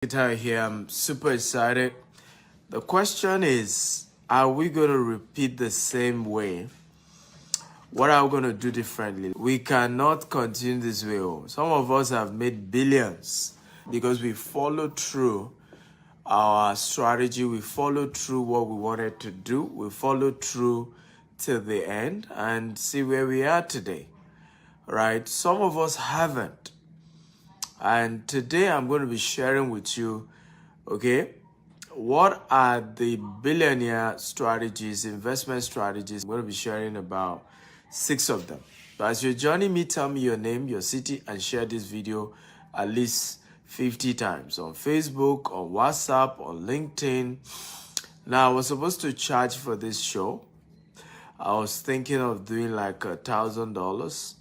Guitar here. I'm super excited. The question is, are we going to repeat the same way? What are we going to do differently? We cannot continue this way. Some of us have made billions because we followed through our strategy. We followed through what we wanted to do. We followed through till the end and see where we are today, right? Some of us haven't. And today I'm going to be sharing with you, okay, what are the billionaire strategies, investment strategies. I'm going to be sharing about 6 of them. But as you're joining me, tell me your name, your city, and share this video at least 50 times on Facebook, on WhatsApp, on LinkedIn. Now, I was supposed to charge for this show. I was thinking of doing like $1,000,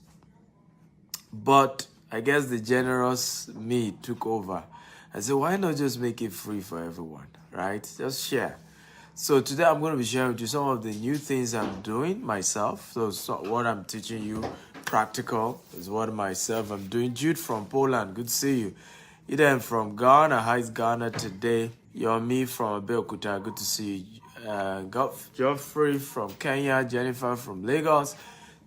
but I guess the generous me took over. I said, why not just make it free for everyone, right? Just share. So today I'm going to be sharing with you some of the new things I'm doing myself. So what I'm teaching you, practical, is what myself I'm doing. Jude from Poland, good to see you. Eden from Ghana, how is Ghana today? Yomi from Abeokuta, good to see you. Geoffrey from Kenya, Jennifer from Lagos.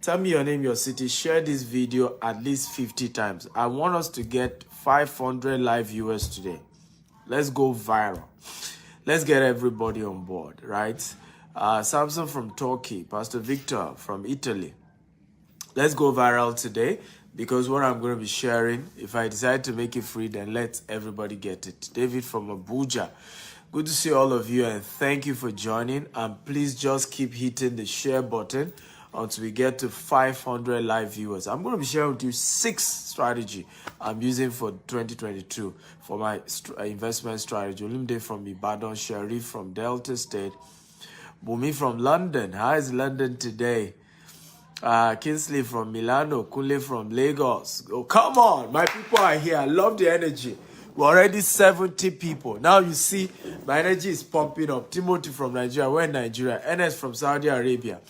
Tell me your name, your city. Share this video at least 50 times. I want us to get 500 live viewers today. Let's go viral. Let's get everybody on board, right? Samson from Turkey, Pastor Victor from Italy. Let's go viral today because what I'm going to be sharing, if I decide to make it free, then let everybody get it. David from Abuja. Good to see all of you and thank you for joining. And please just keep hitting the share button until we get to 500 live viewers. I'm going to be sharing with you 6 strategy I'm using for 2022 for my investment strategy. Olimde from Ibadan, Sharif from Delta State, Bumi from London. How is London today? Kinsley from Milano, Kunle from Lagos. Oh, come on, my people are here. I love the energy. We're already 70 people. Now you see my energy is pumping up. Timothy from Nigeria. We're in Nigeria. Enes from Saudi Arabia.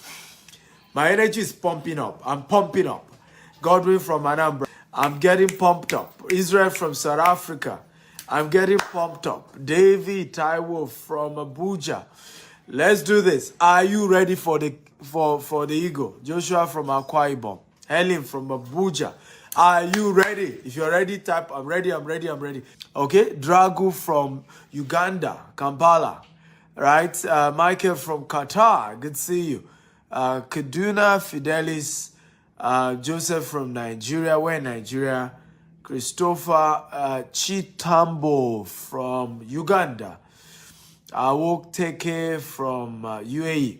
My energy is pumping up. I'm pumping up. Godwin from Anambra. I'm getting pumped up. Israel from South Africa. I'm getting pumped up. David Taiwo from Abuja. Let's do this. Are you ready for the ego? Joshua from Akwa Ibom. Helen from Abuja. Are you ready? If you're ready, type I'm ready, I'm ready, I'm ready. Okay. Dragu from Uganda, Kampala. Right? Michael from Qatar. Good to see you. Kaduna Fidelis, Joseph from Nigeria. We're in Nigeria. Christopher Chitambo from Uganda. Awok Teke from UAE.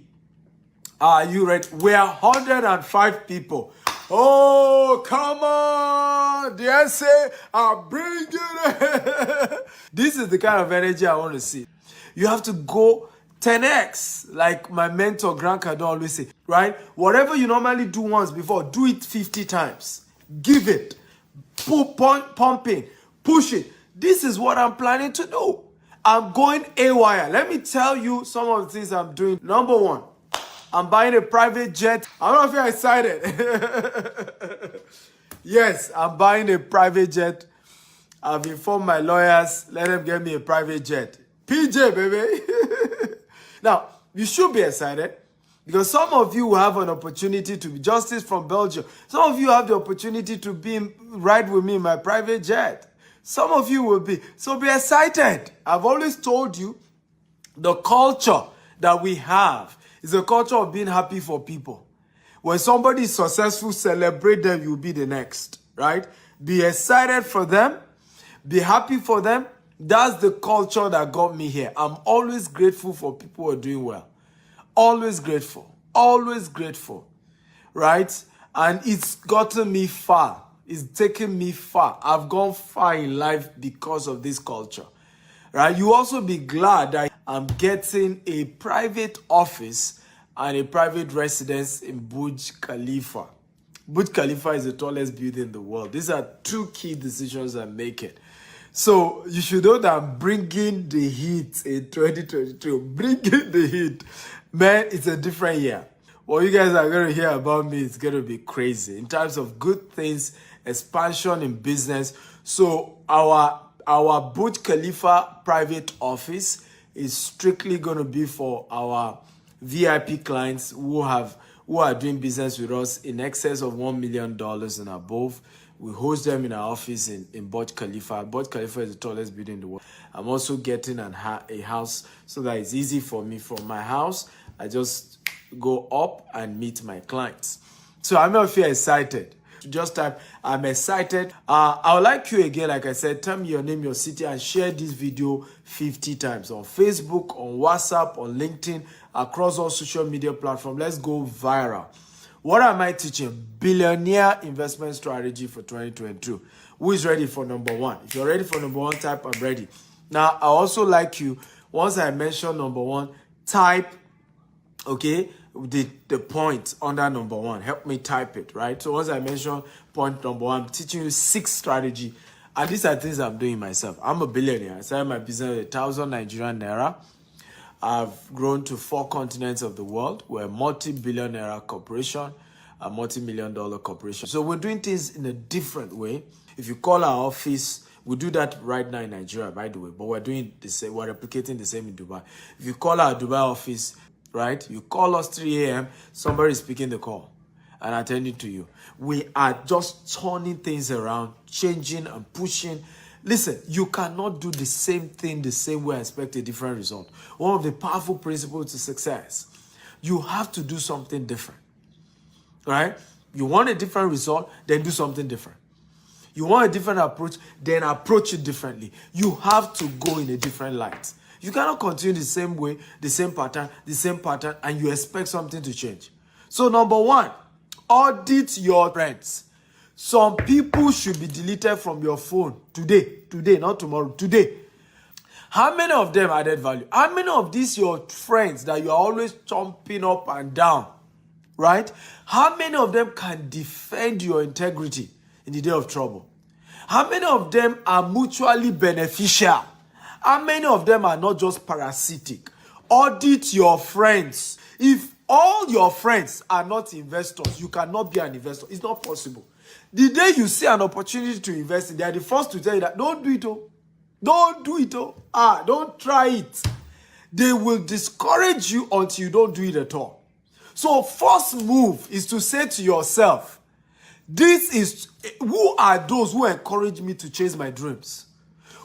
Are you ready? We are 105 people. Oh, come on. The essay, I'm bringing it. This is the kind of energy I want to see. You have to go 10x, like my mentor Grant Cardone always say, right? Whatever you normally do once before, do it 50 times. Give it. Pumping. Push it. This is what I'm planning to do. I'm going AWire. Let me tell you some of the things I'm doing. Number 1, I'm buying a private jet. I don't know if you're excited. Yes, I'm buying a private jet. I've informed my lawyers. Let them get me a private jet. PJ, baby. Now, you should be excited because some of you will have an opportunity to be Justice from Belgium. Some of you have the opportunity to ride with me in my private jet. Some of you will be. So be excited. I've always told you the culture that we have is a culture of being happy for people. When somebody is successful, celebrate them, you'll be the next, right? Be excited for them. Be happy for them. That's the culture that got me here. I'm always grateful for people who are doing well. Always grateful. Always grateful. Right? And it's gotten me far. It's taken me far. I've gone far in life because of this culture. Right? You also be glad that I'm getting a private office and a private residence in Burj Khalifa. Burj Khalifa is the tallest building in the world. These are 2 key decisions I'm making. So you should know that I'm bringing the heat in 2022. Bringing the heat. Man, it's a different year. What you guys are going to hear about me is going to be crazy in terms of good things, expansion in business. So our Our Burj Khalifa private office is strictly going to be for our VIP clients who are doing business with us in excess of $1 million and above. We host them in our office in Burj Khalifa. Burj Khalifa is the tallest building in the world. I'm also getting a house so that it's easy for me. From my house, I just go up and meet my clients. So I'm not feel excited. Just type, I'm excited. I would like you again, like I said, tell me your name, your city, and share this video 50 times on Facebook, on WhatsApp, on LinkedIn, across all social media platforms. Let's go viral. What am I teaching? Billionaire investment strategy for 2022. Who is ready for number one? If you're ready for number one, type I'm ready. Now, I also like you, once I mention number one, type, okay, the point under number one. Help me type it, right? So once I mention point number one, I'm teaching you 6 strategy. And these are things I'm doing myself. I'm a billionaire. I started my business with 1,000 Nigerian naira. I've grown to 4 continents of the world. We're a multi-billionaire corporation, a multi-million-dollar corporation. So we're doing things in a different way. If you call our office, we do that right now in Nigeria, by the way, but we're doing the same. We're replicating the same in Dubai. If you call our Dubai office, right, you call us 3 a.m., somebody is picking the call and attending to you. We are just turning things around, changing and pushing. Listen, you cannot do the same thing the same way and expect a different result. One of the powerful principles to success, you have to do something different, right? You want a different result, then do something different. You want a different approach, then approach it differently. You have to go in a different light. You cannot continue the same way, the same pattern, and you expect something to change. So number one, audit your friends. Some people should be deleted from your phone today, not tomorrow, today. How many of them added value? How many of these your friends that you are always chomping up and down, right? How many of them can defend your integrity in the day of trouble? How many of them are mutually beneficial? How many of them are not just parasitic? Audit your friends. If all your friends are not investors, you cannot be an investor. It's not possible. The day you see an opportunity to invest in, they are the first to tell you that don't do it. Oh. Don't do it. Oh. Don't try it. They will discourage you until you don't do it at all. So first move is to say to yourself, who are those who encourage me to chase my dreams?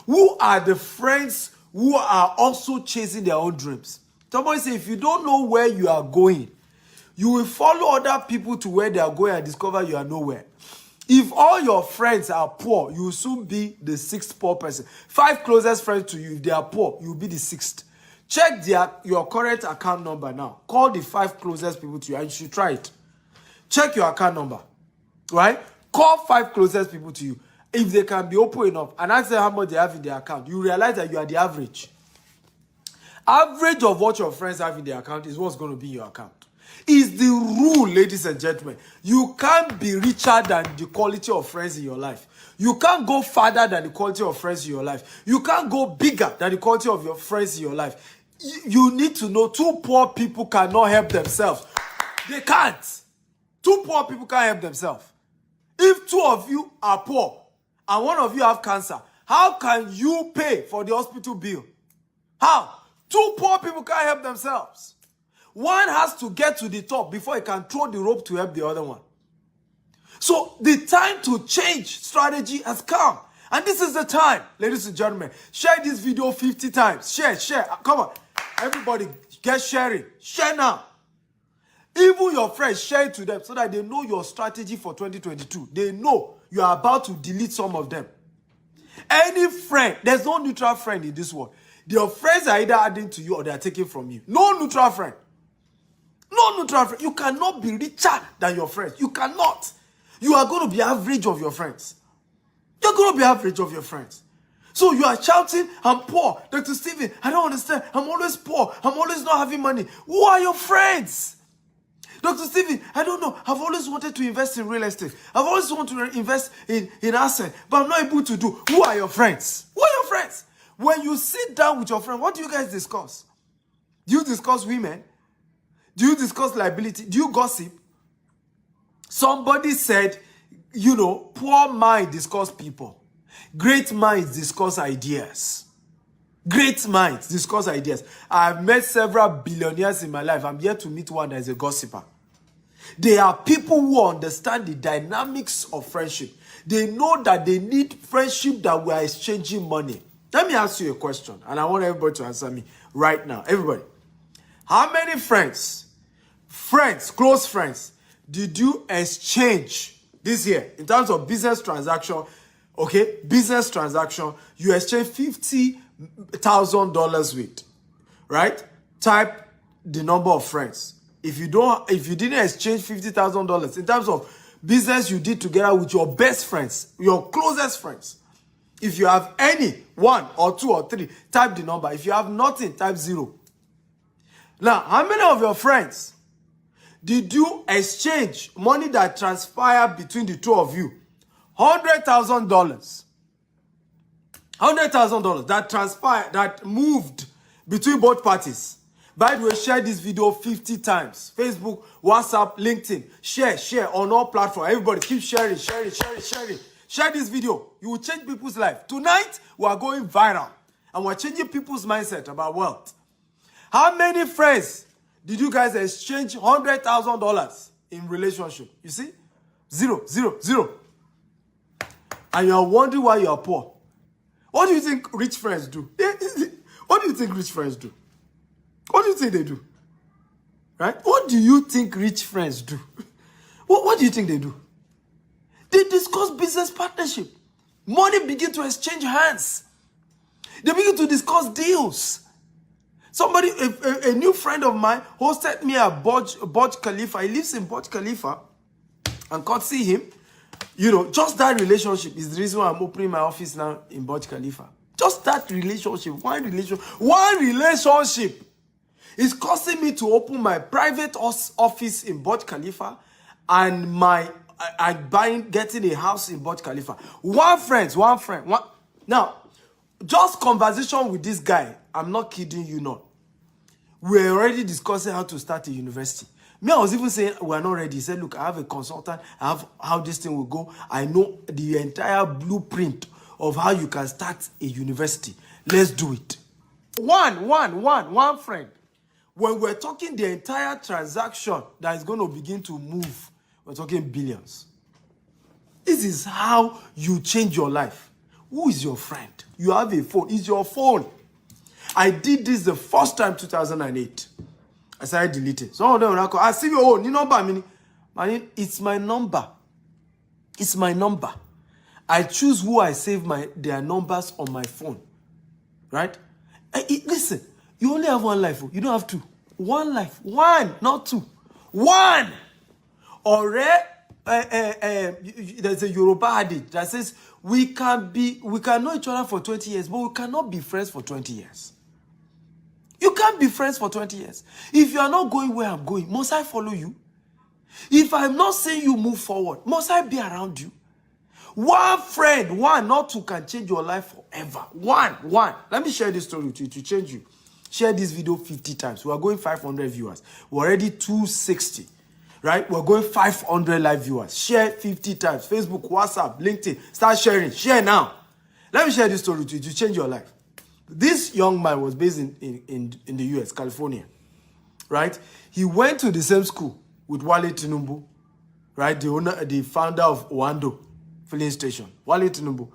Who are the friends who are also chasing their own dreams? Somebody say, if you don't know where you are going, you will follow other people to where they are going and discover you are nowhere. If all your friends are poor, you will soon be the 6th poor person. 5 closest friends to you, if they are poor, you will be the 6th. Check your current account number now. Call the 5 closest people to you, and you should try it. Check your account number, right? Call 5 closest people to you. If they can be open enough and ask them how much they have in their account, you realize that you are the average. Average of what your friends have in their account is what's going to be in your account. It's the rule, ladies and gentlemen. You can't be richer than the quality of friends in your life. You can't go farther than the quality of friends in your life. You can't go bigger than the quality of your friends in your life. You need to know 2 poor people cannot help themselves. They can't. 2 poor people can't help themselves. If 2 of you are poor, and 1 of you have cancer, how can you pay for the hospital bill? How? 2 poor people can't help themselves. One has to get to the top before he can throw the rope to help the other one. So the time to change strategy has come. And this is the time, ladies and gentlemen. Share this video 50 times. Share. Come on. Everybody, get sharing. Share now. Even your friends, share it to them so that they know your strategy for 2022. They know you are about to delete some of them. Any friend, there's no neutral friend in this world. Your friends are either adding to you or they are taking from you. No neutral friend. No neutral friend. You cannot be richer than your friends. You cannot. You are going to be average of your friends. You're going to be average of your friends. So you are shouting, I'm poor. Dr. Stephen, I don't understand. I'm always poor. I'm always not having money. Who are your friends? Dr. Stephen, I don't know. I've always wanted to invest in real estate. I've always wanted to invest in assets, but I'm not able to do. Who are your friends? Who are your friends? When you sit down with your friend, what do you guys discuss? Do you discuss women? Do you discuss liability? Do you gossip? Somebody said, poor mind discuss people. Great minds discuss ideas. Great minds discuss ideas. I've met several billionaires in my life. I'm yet to meet one that is a gossiper. They are people who understand the dynamics of friendship. They know that they need friendship that we are exchanging money. Let me ask you a question, and I want everybody to answer me right now. Everybody, how many friends, close friends, did you exchange this year in terms of business transaction? Okay, business transaction, you exchange $50,000 with, right? Type the number of friends. If you didn't exchange $50,000 in terms of business you did together with your best friends, your closest friends. If you have any, 1 or 2 or 3, type the number. If you have nothing, type 0. Now, how many of your friends did you exchange money that transpired between the two of you? $100,000. $100,000 that transpired, that moved between both parties. By the way, share this video 50 times. Facebook, WhatsApp, LinkedIn. Share on all platforms. Everybody keep sharing. Share this video. You will change people's life. Tonight, we are going viral. And we're changing people's mindset about wealth. How many friends did you guys exchange $100,000 in relationship? You see? 0. And you are wondering why you are poor. What do you think rich friends do? What do you think rich friends do? What do you think they do? Right? What do you think rich friends do? What do you think they do? They discuss business partnership. Money begin to exchange hands. They begin to discuss deals. Somebody, a new friend of mine hosted me at Burj Khalifa. He lives in Burj Khalifa. And can't see him. You know, just that relationship is the reason why I'm opening my office now in Burj Khalifa. Just that relationship. One relationship is costing me to open my private office in Burj Khalifa and getting a house in Burj Khalifa. One friend. Now, just conversation with this guy, I'm not kidding you not. We're already discussing how to start a university. Me, I was even saying we're not ready. He said, look, I have a consultant. I have how this thing will go. I know the entire blueprint of how you can start a university. Let's do it. One friend. When we're talking the entire transaction that is going to begin to move, we're talking billions. This is how you change your life. Who is your friend? You have a phone. It's your phone. I did this the first time, 2008. I started deleting. Some of them will call, I see your own. You know what I mean? It's my number. It's my number. I choose who I save their numbers on my phone. Right? Listen, you only have one life. You don't have two. One life. One, not two. One. Or there's a Yoruba adage that says we can know each other for 20 years, but we cannot be friends for 20 years. You can't be friends for 20 years. If you are not going where I'm going, must I follow you? If I'm not seeing you move forward, must I be around you? One friend, not two, can change your life forever. One. Let me share this story with you to change you. Share this video 50 times. We are going 500 viewers. We're already 260. Right? We're going 500 live viewers. Share 50 times. Facebook, WhatsApp, LinkedIn. Start sharing. Share now. Let me share this story with you to change your life. This young man was based in the US, California. Right? He went to the same school with Wale Tinubu. Right? The founder of Oando filling station. Wale Tinubu.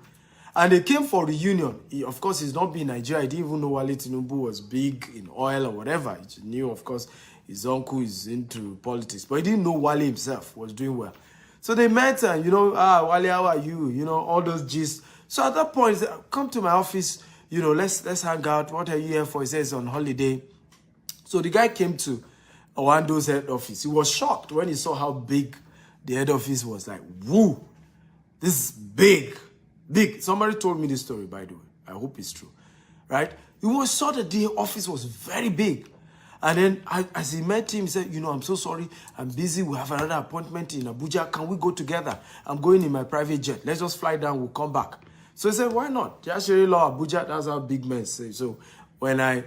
And they came for reunion. Of course, he's not been in Nigeria. He didn't even know Wale Tinubu was big in oil or whatever. He knew, of course, his uncle is into politics. But he didn't know Wale himself was doing well. So they met and, Wale, how are you? All those gists. So at that point, he said, come to my office. Let's hang out. What are you here for? He says on holiday. So the guy came to Owando's head office. He was shocked when he saw how big the head office was. Like, woo, this is big. Big. Somebody told me this story, by the way. I hope it's true. Right? He saw that the office was very big. And then as he met him, he said, I'm so sorry. I'm busy. We have another appointment in Abuja. Can we go together? I'm going in my private jet. Let's just fly down. We'll come back. So he said, why not? Just law Abuja. That's how big men say. So when I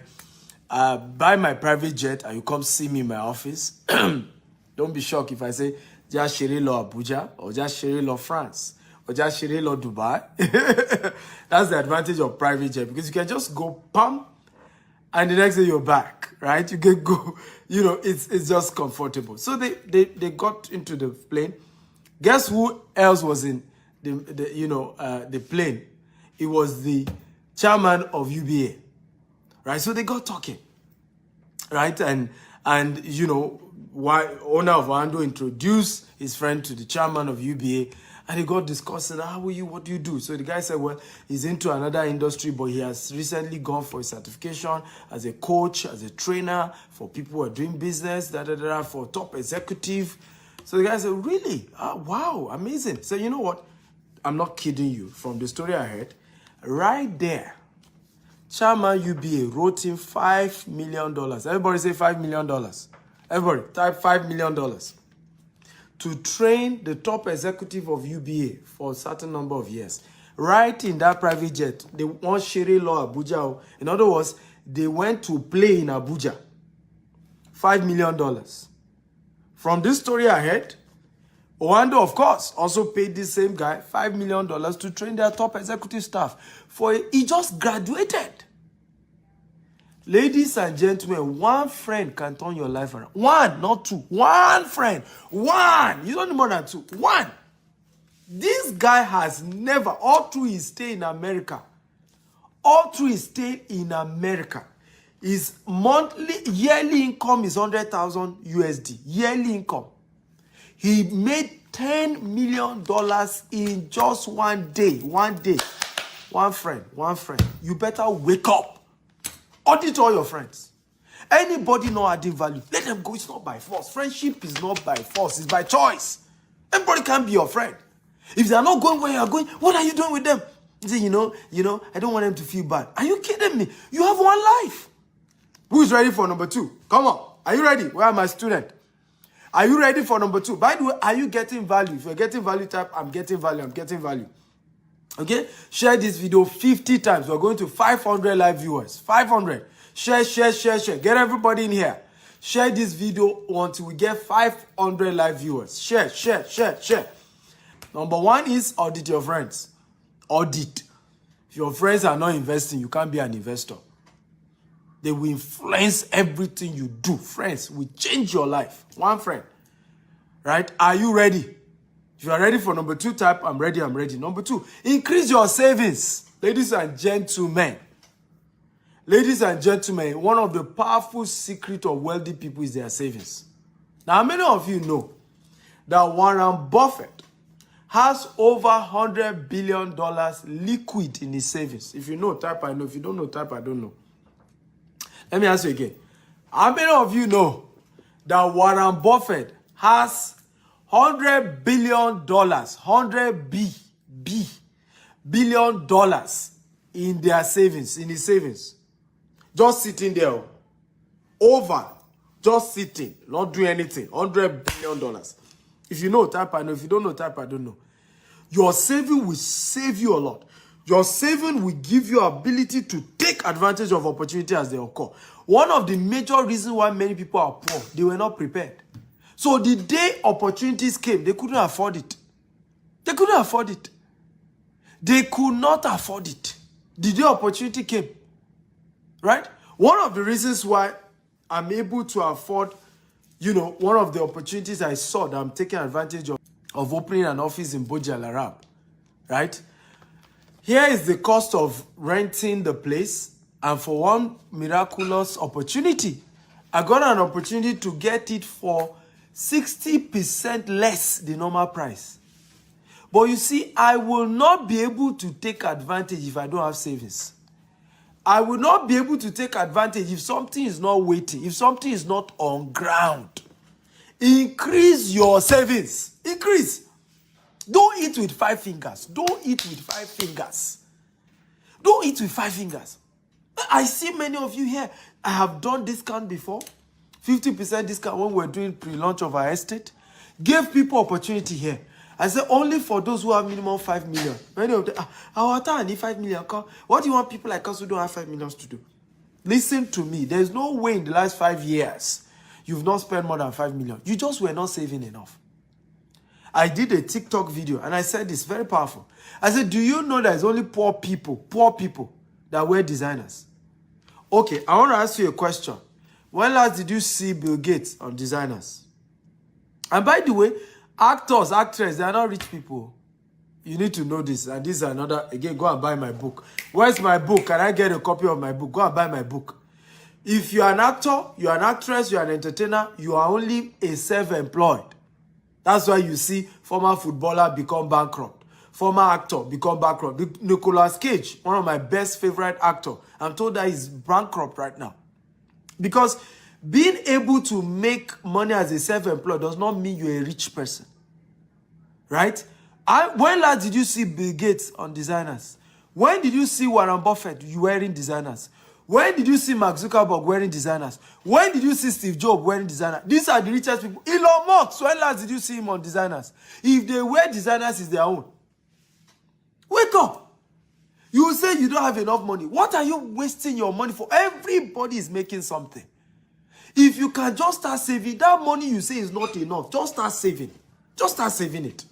buy my private jet and you come see me in my office, don't be shocked if I say, just law Abuja or just law France. Ojashire Lord Dubai. That's the advantage of private jet, because you can just go pump and the next day you're back, right? You can go, it's just comfortable. So they got into the plane. Guess who else was in the plane? It was the chairman of UBA, right? So they got talking, right? And why owner of Wando introduced his friend to the chairman of UBA, and they got discussing, what do you do? So the guy said, well, he's into another industry, but he has recently gone for a certification as a coach, as a trainer for people who are doing business, for top executive. So the guy said, really? Wow, amazing. So you know what? I'm not kidding you. From the story I heard, right there, Chairman UBA wrote him $5 million. Everybody say $5 million. Everybody type $5 million to train the top executive of UBA for a certain number of years. Right in that private jet, they want Shere Law Abuja. In other words, they went to play in Abuja. $5 million. From this story I heard, Owando, of course, also paid this same guy $5 million to train their top executive staff. He just graduated. Ladies and gentlemen, one friend can turn your life around. One, not two. One friend. One. You don't need more than two. One. This guy has never, all through his stay in America, his yearly income is 100,000 USD. Yearly income. He made $10 million in just one day. One day. One friend. You better wake up. Audit all your friends. Anybody not adding value, let them go. It's not by force. Friendship is not by force. It's by choice. Everybody can be your friend. If they are not going where you are going, what are you doing with them? You say, I don't want them to feel bad. Are you kidding me? You have one life. Who is ready for number 2? Come on. Are you ready? Where are my students? Are you ready for number 2? By the way, are you getting value? If you're getting value, type, I'm getting value. Okay? Share this video 50 times. We're going to 500 live viewers. 500. Share. Get everybody in here. Share this video until we get 500 live viewers. Share. Number 1 is audit your friends. Audit. If your friends are not investing, you can't be an investor. They will influence everything you do. Friends will change your life. One friend. Right? Are you ready? If you are ready for number 2, type, I'm ready. Number 2, increase your savings. Ladies and gentlemen, one of the powerful secrets of wealthy people is their savings. Now, many of you know that Warren Buffett has over $100 billion liquid in his savings. If you know, type, I know. If you don't know, type, I don't know. Let me ask you again. How many of you know that Warren Buffett has $100 billion, billion dollars in their savings, in his savings? Just sitting there. Just sitting, not doing anything. $100 billion. If you know, type I know. If you don't know, type I don't know. Your saving will save you a lot. Your saving will give you ability to take advantage of opportunity as they occur. One of the major reasons why many people are poor, they were not prepared. So the day opportunities came, they couldn't afford it. They could not afford it. The day opportunity came. Right? One of the reasons why I'm able to afford, one of the opportunities I saw that I'm taking advantage of opening an office in Burj Al Arab. Right? Here is the cost of renting the place, and for one miraculous opportunity, I got an opportunity to get it for 60% less the normal price. But you see, I will not be able to take advantage if I don't have savings. I will not be able to take advantage if something is not waiting, if something is not on ground. Increase your savings. Increase. Don't eat with 5 fingers. I see many of you here. I have done discount before. 50% discount when we're doing pre-launch of our estate. Gave people opportunity here. I said only for those who have minimum 5 million. Many of them, I need 5 million. What do you want people like us who don't have 5 million to do? Listen to me. There's no way in the last 5 years you've not spent more than 5 million. You just were not saving enough. I did a TikTok video and I said this, very powerful. I said, do you know there's only poor people that wear designers? Okay, I want to ask you a question. When last did you see Bill Gates on designers? And by the way, actors, actresses, they are not rich people. You need to know this. And this is another, again, go and buy my book. Where's my book? Can I get a copy of my book? Go and buy my book. If you are an actor, you are an actress, you are an entertainer, you are only a self-employed. That's why you see former footballer become bankrupt. Former actor become bankrupt. Nicolas Cage, one of my best favorite actors, I'm told that he's bankrupt right now. Because being able to make money as a self-employed does not mean you're a rich person. Right? When last did you see Bill Gates on designers? When did you see Warren Buffett wearing designers? When did you see Mark Zuckerberg wearing designers? When did you see Steve Jobs wearing designers? These are the richest people. Elon Musk, when last did you see him on designers? If they wear designers, it's their own. Wake up. You say you don't have enough money. What are you wasting your money for? Everybody is making something. If you can just start saving, that money you say is not enough, just start saving. Just start saving it.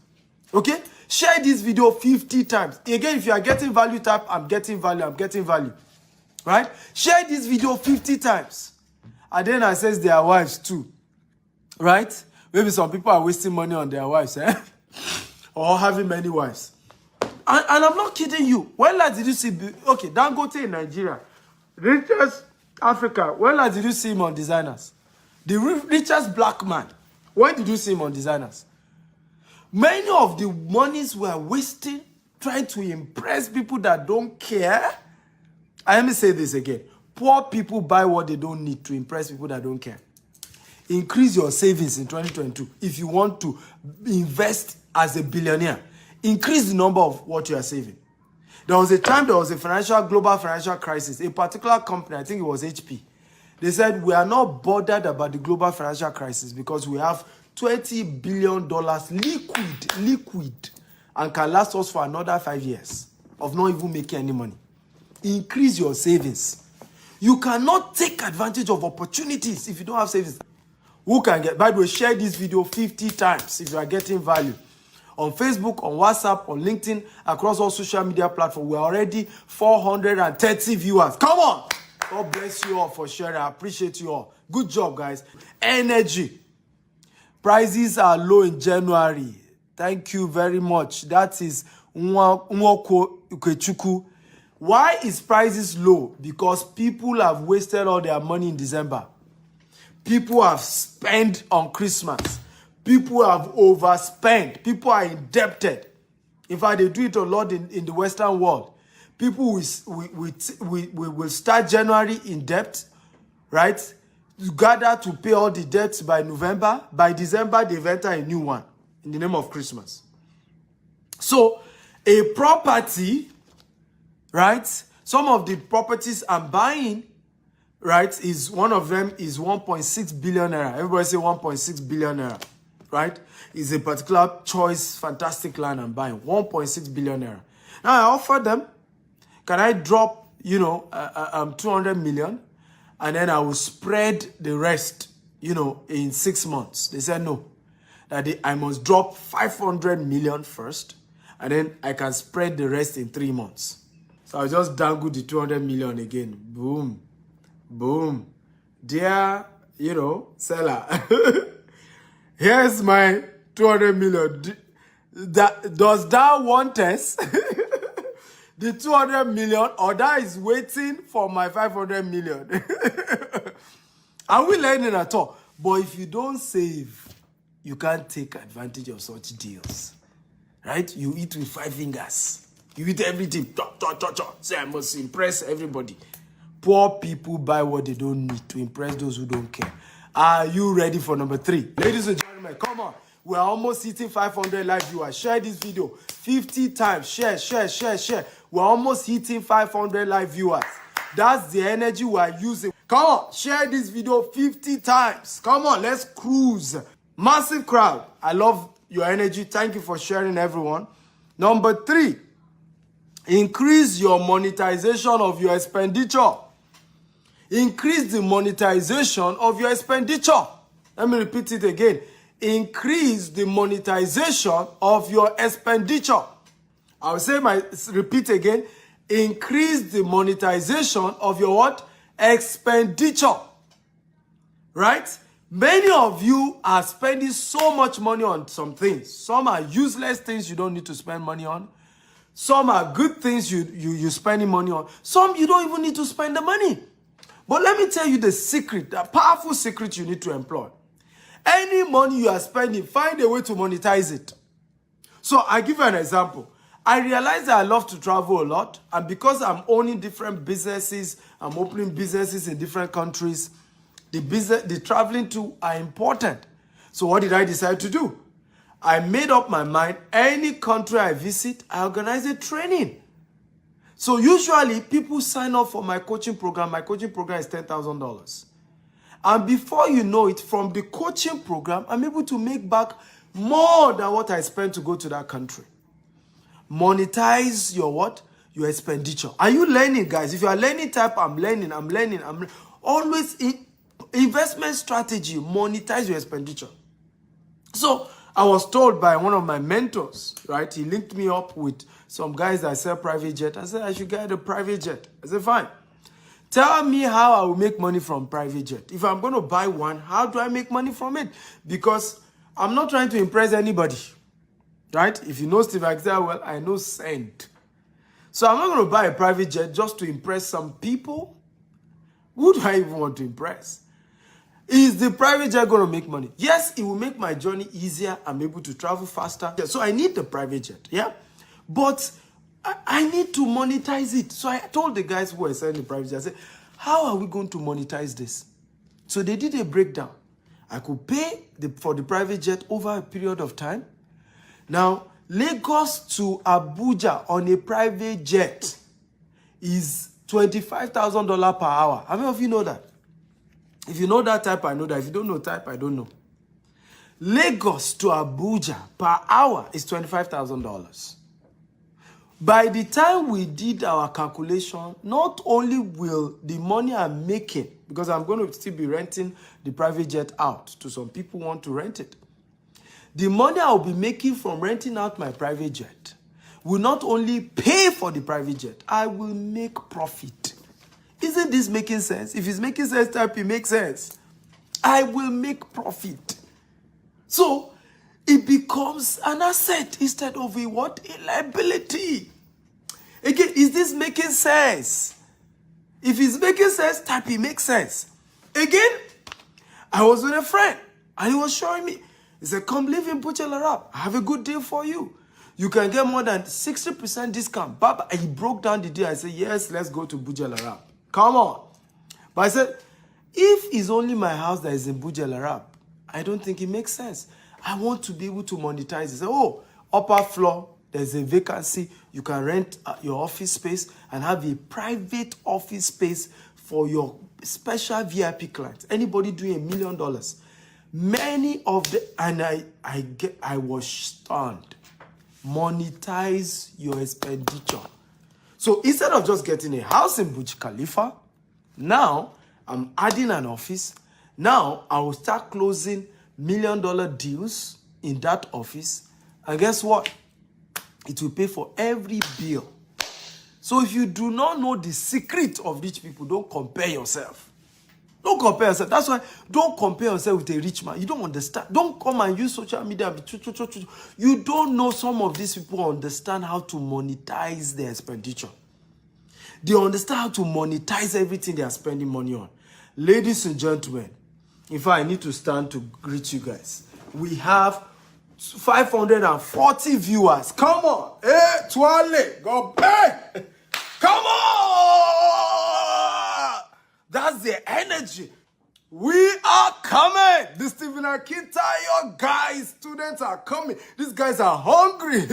Okay? Share this video 50 times. Again, if you are getting value, type, I'm getting value, I'm getting value. Right? Share this video 50 times. And then I says their wives too. Right? Maybe some people are wasting money on their wives, or having many wives. And I'm not kidding you. When last did you see, okay, Dangote in Nigeria, richest Africa, when last did you see him on designers? The richest black man, when did you see him on designers? Many of the monies we are wasting trying to impress people that don't care. And let me say this again. Poor people buy what they don't need to impress people that don't care. Increase your savings in 2022 if you want to invest as a billionaire. Increase the number of what you are saving. There was a time there was a global financial crisis. A particular company, I think it was HP, they said, we are not bothered about the global financial crisis because we have $20 billion liquid, and can last us for another 5 years of not even making any money. Increase your savings. You cannot take advantage of opportunities if you don't have savings. Who can get? By the way, share this video 50 times if you are getting value. On Facebook, on WhatsApp, on LinkedIn, across all social media platforms. We're already 430 viewers. Come on! God bless you all for sharing. I appreciate you all. Good job, guys. Energy. Prices are low in January. Thank you very much. That is Nwoko Ukechuku. Why is prices low? Because people have wasted all their money in December. People have spent on Christmas. People have overspent. People are indebted. In fact, they do it a lot in the Western world. People will start January in debt, right? You gather to pay all the debts by November. By December, they've entered a new one in the name of Christmas. So, a property, right? Some of the properties I'm buying, right, is one of them is 1.6 billion naira. Everybody say 1.6 billion naira, right? Is a particular choice, fantastic land I'm buying. 1.6 billion naira. Now I offer them, can I drop, 200 million? And then I will spread the rest, in 6 months. They said no. That I must drop 500 million first. And then I can spread the rest in 3 months. So I just dangle the 200 million again. Boom. Boom. Dear, seller. Here's my 200 million. Does that want us? The 200 million, or that is waiting for my 500 million. Are we learning at all? But if you don't save, you can't take advantage of such deals. Right? You eat with 5 fingers. You eat everything. Say, I must impress everybody. Poor people buy what they don't need to impress those who don't care. Are you ready for number 3? Ladies and gentlemen, come on. We're almost hitting 500 live viewers. Share this video 50 times. Share. We're almost hitting 500 live viewers. That's the energy we're using. Come on, share this video 50 times. Come on, let's cruise. Massive crowd. I love your energy. Thank you for sharing, everyone. Number 3, increase your monetization of your expenditure. Increase the monetization of your expenditure. Let me repeat it again. increase the monetization of your expenditure. I'll repeat again. Increase the monetization of your what? Expenditure. Right? Many of you are spending so much money on some things. Some are useless things you don't need to spend money on. Some are good things you're spending money on. Some you don't even need to spend the money. But let me tell you the secret, the powerful secret you need to employ. Any money you are spending, find a way to monetize it. So I give you an example. I realize that I love to travel a lot. And because I'm owning different businesses, I'm opening businesses in different countries, the traveling too are important. So what did I decide to do? I made up my mind, any country I visit, I organize a training. So usually people sign up for my coaching program. My coaching program is $10,000. And before you know it, from the coaching program, I'm able to make back more than what I spent to go to that country. Monetize your what? Your expenditure. Are you learning, guys? If you are learning, type I'm learning. Always investment strategy, monetize your expenditure. So I was told by one of my mentors, right? He linked me up with some guys that sell private jet. I said, I should get a private jet. I said, fine. Tell me how I will make money from private jet. If I'm going to buy one, how do I make money from it? Because I'm not trying to impress anybody, right? If you know Steve Axel, well, I know Saint. So I'm not going to buy a private jet just to impress some people. Who do I even want to impress? Is the private jet going to make money? Yes, it will make my journey easier. I'm able to travel faster. So I need the private jet, yeah? But I need to monetize it. So I told the guys who were selling the private jet, I said, how are we going to monetize this? So they did a breakdown. I could pay for the private jet over a period of time. Now, Lagos to Abuja on a private jet is $25,000 per hour. How many of you know that? If you know that type, I know that. If you don't know type, I don't know. Lagos to Abuja per hour is $25,000. By the time we did our calculation, not only will the money I'm making, because I'm going to still be renting the private jet out to some people who want to rent it. The money I'll be making from renting out my private jet will not only pay for the private jet, I will make profit. Isn't this making sense? If it's making sense, type it makes sense. I will make profit. So it becomes an asset instead of a what? A liability. Again, is this making sense? If it's making sense, type it makes sense. Again, I was with a friend and he was showing me. He said, come live in Bujalarab. I have a good deal for you. You can get more than 60% discount. Baba, he broke down the deal. I said, yes, let's go to Bujalarab. Come on. But I said, if it's only my house that is in Bujalarab, I don't think it makes sense. I want to be able to monetize it. Say, oh, upper floor, there's a vacancy. You can rent your office space and have a private office space for your special VIP clients. Anybody doing $1 million. Many of the, and I was stunned. Monetize your expenditure. So instead of just getting a house in Burj Khalifa, now I'm adding an office. Now I will start closing $1 million deals in that office. And guess what? It will pay for every bill. So if you do not know the secret of rich people, don't compare yourself. Don't compare yourself. That's why don't compare yourself with a rich man. You don't understand. Don't come and use social media. You don't know some of these people understand how to monetize their expenditure. They understand how to monetize everything they are spending money on. Ladies and gentlemen, in fact, I need to stand to greet you guys. We have 540 viewers. Come on. Hey, Twale, go back. Come on. That's the energy. We are coming. The Stephen Akintayo guys, students are coming. These guys are hungry.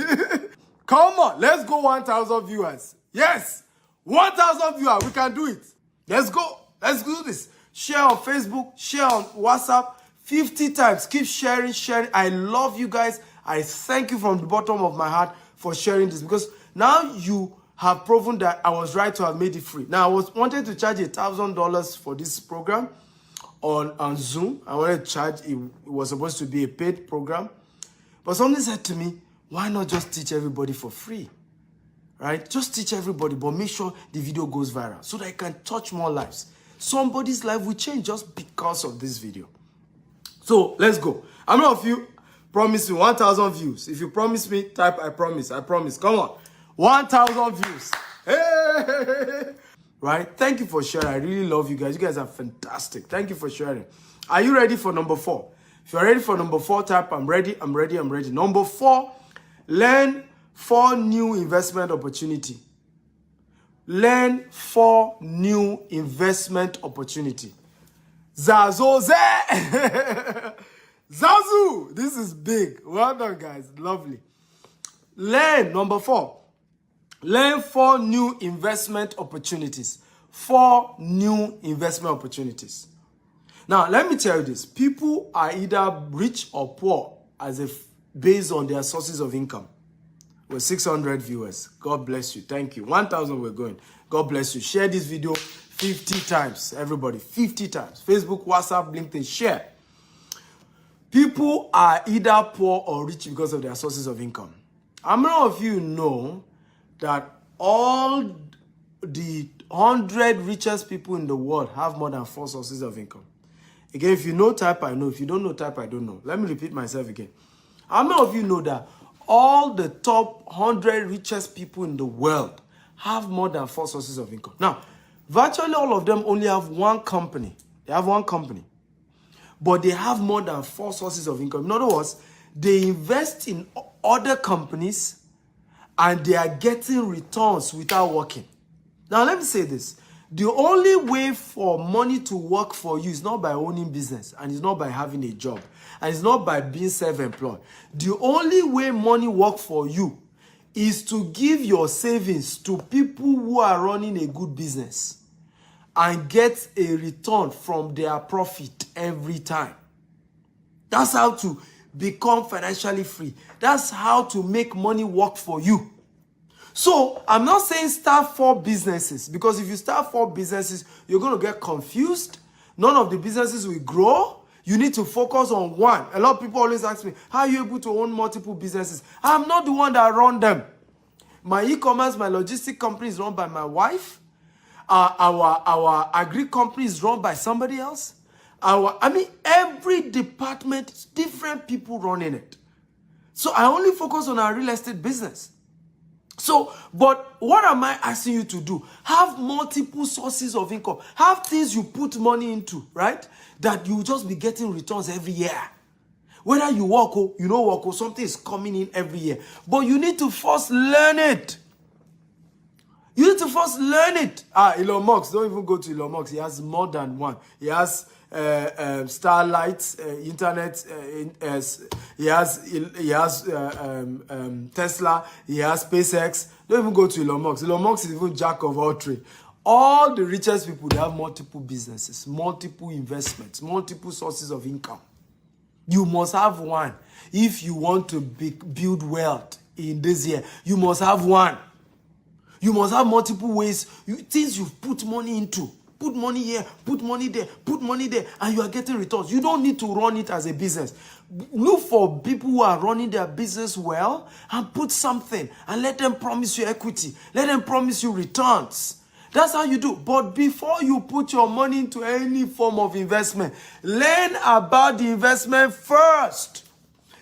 Come on, let's go 1,000 viewers. Yes, 1,000 viewers. We can do it. Let's go. Let's do this. Share on Facebook, share on WhatsApp 50 times. Keep sharing. I love you guys. I thank you from the bottom of my heart for sharing this because now you have proven that I was right to have made it free. Now, I wanted to charge $1,000 for this program. on Zoom. I wanted to charge. It was supposed to be a paid program. But somebody said to me, why not just teach everybody for free? Right? Just teach everybody, but make sure the video goes viral so that it can touch more lives. Somebody's life will change just because of this video. So let's go. How many of you promise me 1,000 views? If you promise me, type I promise. I promise. Come on. 1,000 views. Hey! Right? Thank you for sharing. I really love you guys. You guys are fantastic. Thank you for sharing. Are you ready for number 4? If you're ready for number 4, type I'm ready, I'm ready, I'm ready. Number 4, learn 4 new investment opportunity. Learn 4 new investment opportunity. Zazoze! Zazu! This is big. Well done, guys. Lovely. Learn, number 4. Learn 4 new investment opportunities. 4 new investment opportunities. Now, let me tell you this. People are either rich or poor as if based on their sources of income. We're 600 viewers. God bless you. Thank you. 1,000 we're going. God bless you. Share this video 50 times. Everybody, 50 times. Facebook, WhatsApp, LinkedIn, share. People are either poor or rich because of their sources of income. How many of you know that all the 100 richest people in the world have more than 4 sources of income? Again, if you know, type I know. If you don't know, type I don't know. Let me repeat myself again. How many of you know that all the top 100 richest people in the world have more than 4 sources of income? Now, virtually all of them only have one company. They have one company. But they have more than 4 sources of income. In other words, they invest in other companies and they are getting returns without working. Now, let me say this. The only way for money to work for you is not by owning business, and it's not by having a job, and it's not by being self-employed. The only way money works for you is to give your savings to people who are running a good business and get a return from their profit every time. That's how to become financially free. That's how to make money work for you. So, I'm not saying start 4 businesses, because if you start 4 businesses, you're going to get confused. None of the businesses will grow. You need to focus on one. A lot of people always ask me, how are you able to own multiple businesses? I'm not the one that run them. My e-commerce, my logistic company is run by my wife. Our agri company is run by somebody else. Every department, different people running it. So I only focus on our real estate business. So, but what am I asking you to do? Have multiple sources of income. Have things you put money into, right? That you just be getting returns every year. Whether you work or you don't work or something is coming in every year. But you need to first learn it. You need to first learn it. Elon Musk, don't even go to Elon Musk. He has more than one. He has Starlight, internet. He has Tesla. He has SpaceX. Don't even go to Elon Musk. Elon Musk is even jack of all trades. All the richest people, they have multiple businesses, multiple investments, multiple sources of income. You must have one. If you want to build wealth in this year, you must have one. You must have multiple ways, things you put money into. Put money here, put money there, put money there, and you are getting returns. You don't need to run it as a business. Look for people who are running their business well and put something and let them promise you equity. Let them promise you returns. That's how you do. But before you put your money into any form of investment, learn about the investment first.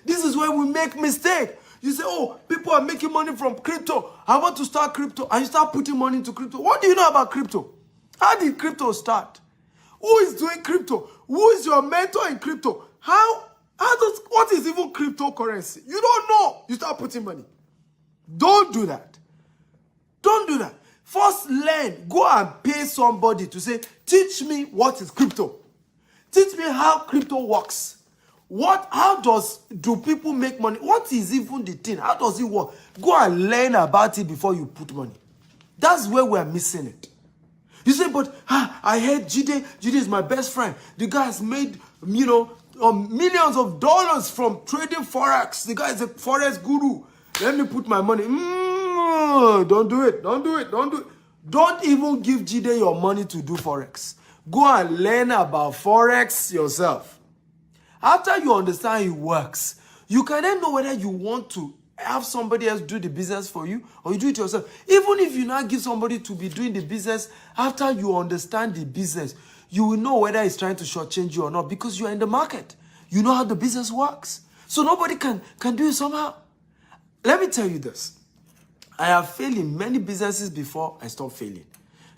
This is where we make mistake. You say, oh, people are making money from crypto. I want to start crypto. And you start putting money into crypto. What do you know about crypto? How did crypto start? Who is doing crypto? Who is your mentor in crypto? What is even cryptocurrency? You don't know. You start putting money. Don't do that. Don't do that. First learn. Go and pay somebody to say, teach me what is crypto. Teach me how crypto works. How do people make money? What is even the thing? How does it work? Go and learn about it before you put money. That's where we're missing it. You say, but I heard Jide. Jide is my best friend. The guy has made, millions of dollars from trading Forex. The guy is a Forex guru. Let me put my money. Don't do it. Don't do it. Don't do it. Don't even give Jide your money to do Forex. Go and learn about Forex yourself. After you understand it works, you can then know whether you want to have somebody else do the business for you or you do it yourself. Even if you now give somebody to be doing the business, after you understand the business, you will know whether it's trying to shortchange you or not because you are in the market. You know how the business works. So nobody can do it somehow. Let me tell you this. I have failed in many businesses before I stopped failing.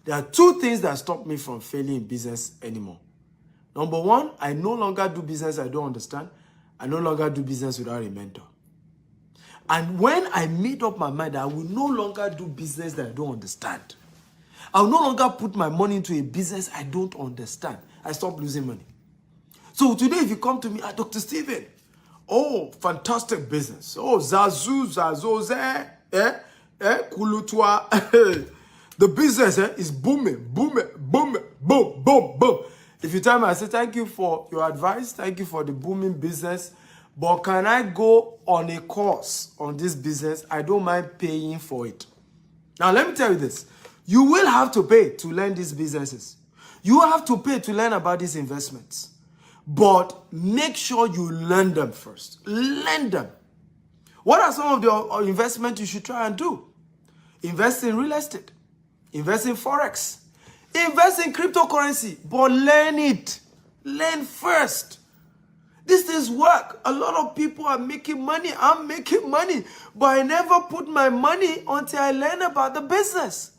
There are two things that stop me from failing in business anymore. Number one, I no longer do business I don't understand. I no longer do business without a mentor. And when I made up my mind that I will no longer do business that I don't understand, I will no longer put my money into a business I don't understand, I stop losing money. So today, if you come to me, Dr. Steven, oh, fantastic business. Oh, Zazu, Kulutwa. The business is booming, booming, booming, boom, boom, boom. If you tell me, I say, thank you for your advice. Thank you for the booming business. But can I go on a course on this business? I don't mind paying for it. Now, let me tell you this. You will have to pay to learn these businesses. You have to pay to learn about these investments. But make sure you learn them first. Learn them. What are some of the investments you should try and do? Invest in real estate. Invest in Forex. Invest in cryptocurrency. But learn it. Learn first. These things work. A lot of people are making money. I'm making money. But I never put my money until I learn about the business.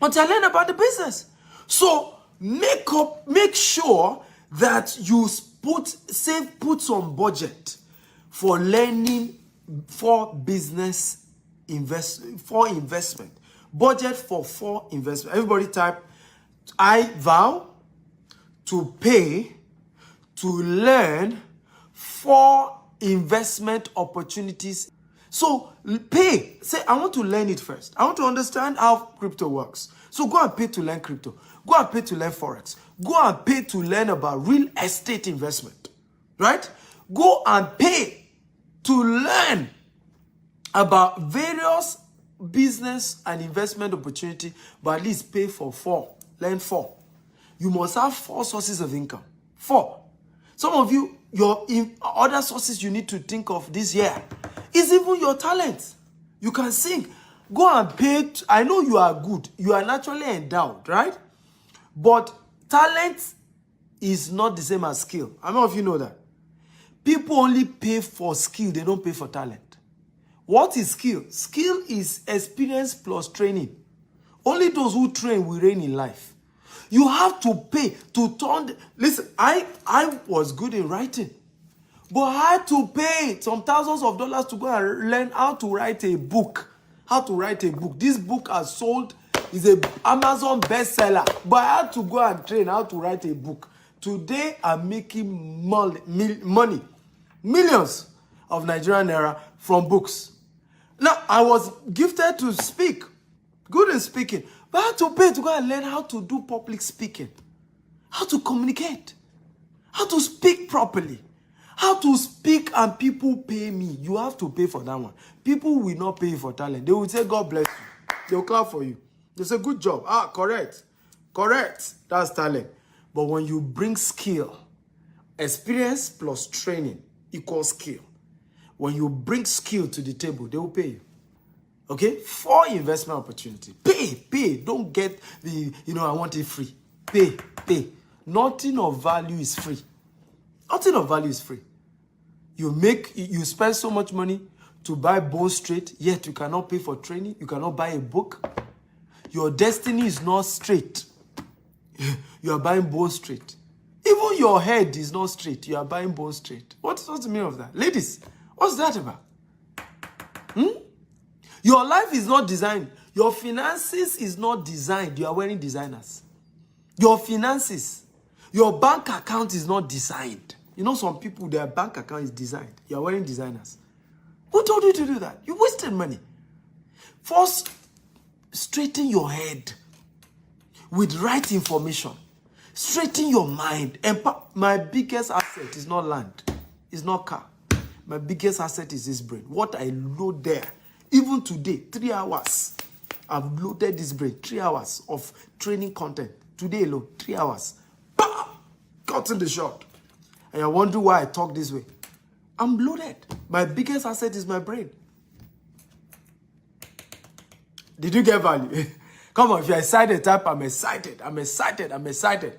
Until I learn about the business. So make sure that you put some budget for learning for business investment. Budget for investment. Everybody type, I vow to pay to learn for investment opportunities. So pay. Say, I want to learn it first. I want to understand how crypto works. So go and pay to learn crypto. Go and pay to learn Forex. Go and pay to learn about real estate investment. Right? Go and pay to learn about various business and investment opportunity, but at least pay for 4. Learn 4. You must have 4 sources of income. 4. Some of you, your other sources you need to think of this year is even your talent. You can sing. Go and pay. I know you are good. You are naturally endowed, right? But talent is not the same as skill. I don't know if you know that. People only pay for skill. They don't pay for talent. What is skill? Skill is experience plus training. Only those who train will reign in life. You have to pay to turn. Listen, I was good in writing, but I had to pay some thousands of dollars to go and learn how to write a book. How to write a book. This book has sold, is an Amazon bestseller, but I had to go and train how to write a book. Today, I'm making money, millions of Nigerian naira from books. Now, I was gifted to speak, good in speaking, but I had to pay to go and learn how to do public speaking, how to communicate, how to speak properly, how to speak and people pay me. You have to pay for that one. People will not pay you for talent. They will say, God bless you. They'll clap for you. They say, good job. Ah, correct. Correct. That's talent. But when you bring skill, experience plus training equals skill. When you bring skill to the table, they will pay you. Okay? For investment opportunity. Pay. Don't get the, I want it free. Pay. Nothing of value is free. Nothing of value is free. You spend so much money to buy bone straight, yet you cannot pay for training. You cannot buy a book. Your destiny is not straight. You are buying bone straight. Even your head is not straight. You are buying bone straight. What's the meaning of that? Ladies, what's that about? Your life is not designed. Your finances is not designed. You are wearing designers. Your finances, your bank account is not designed. You know some people, their bank account is designed. You are wearing designers. Who told you to do that? You wasted money. First, straighten your head with right information. Straighten your mind. My biggest asset is not land. It's not car. My biggest asset is this brain. What I load there. Even today, 3 hours. I've loaded this brain. 3 hours of training content. Today alone, 3 hours. Bah! Cutting the short. And you're wondering why I talk this way. I'm loaded. My biggest asset is my brain. Did you get value? Come on, if you're excited, type I'm excited. I'm excited. I'm excited.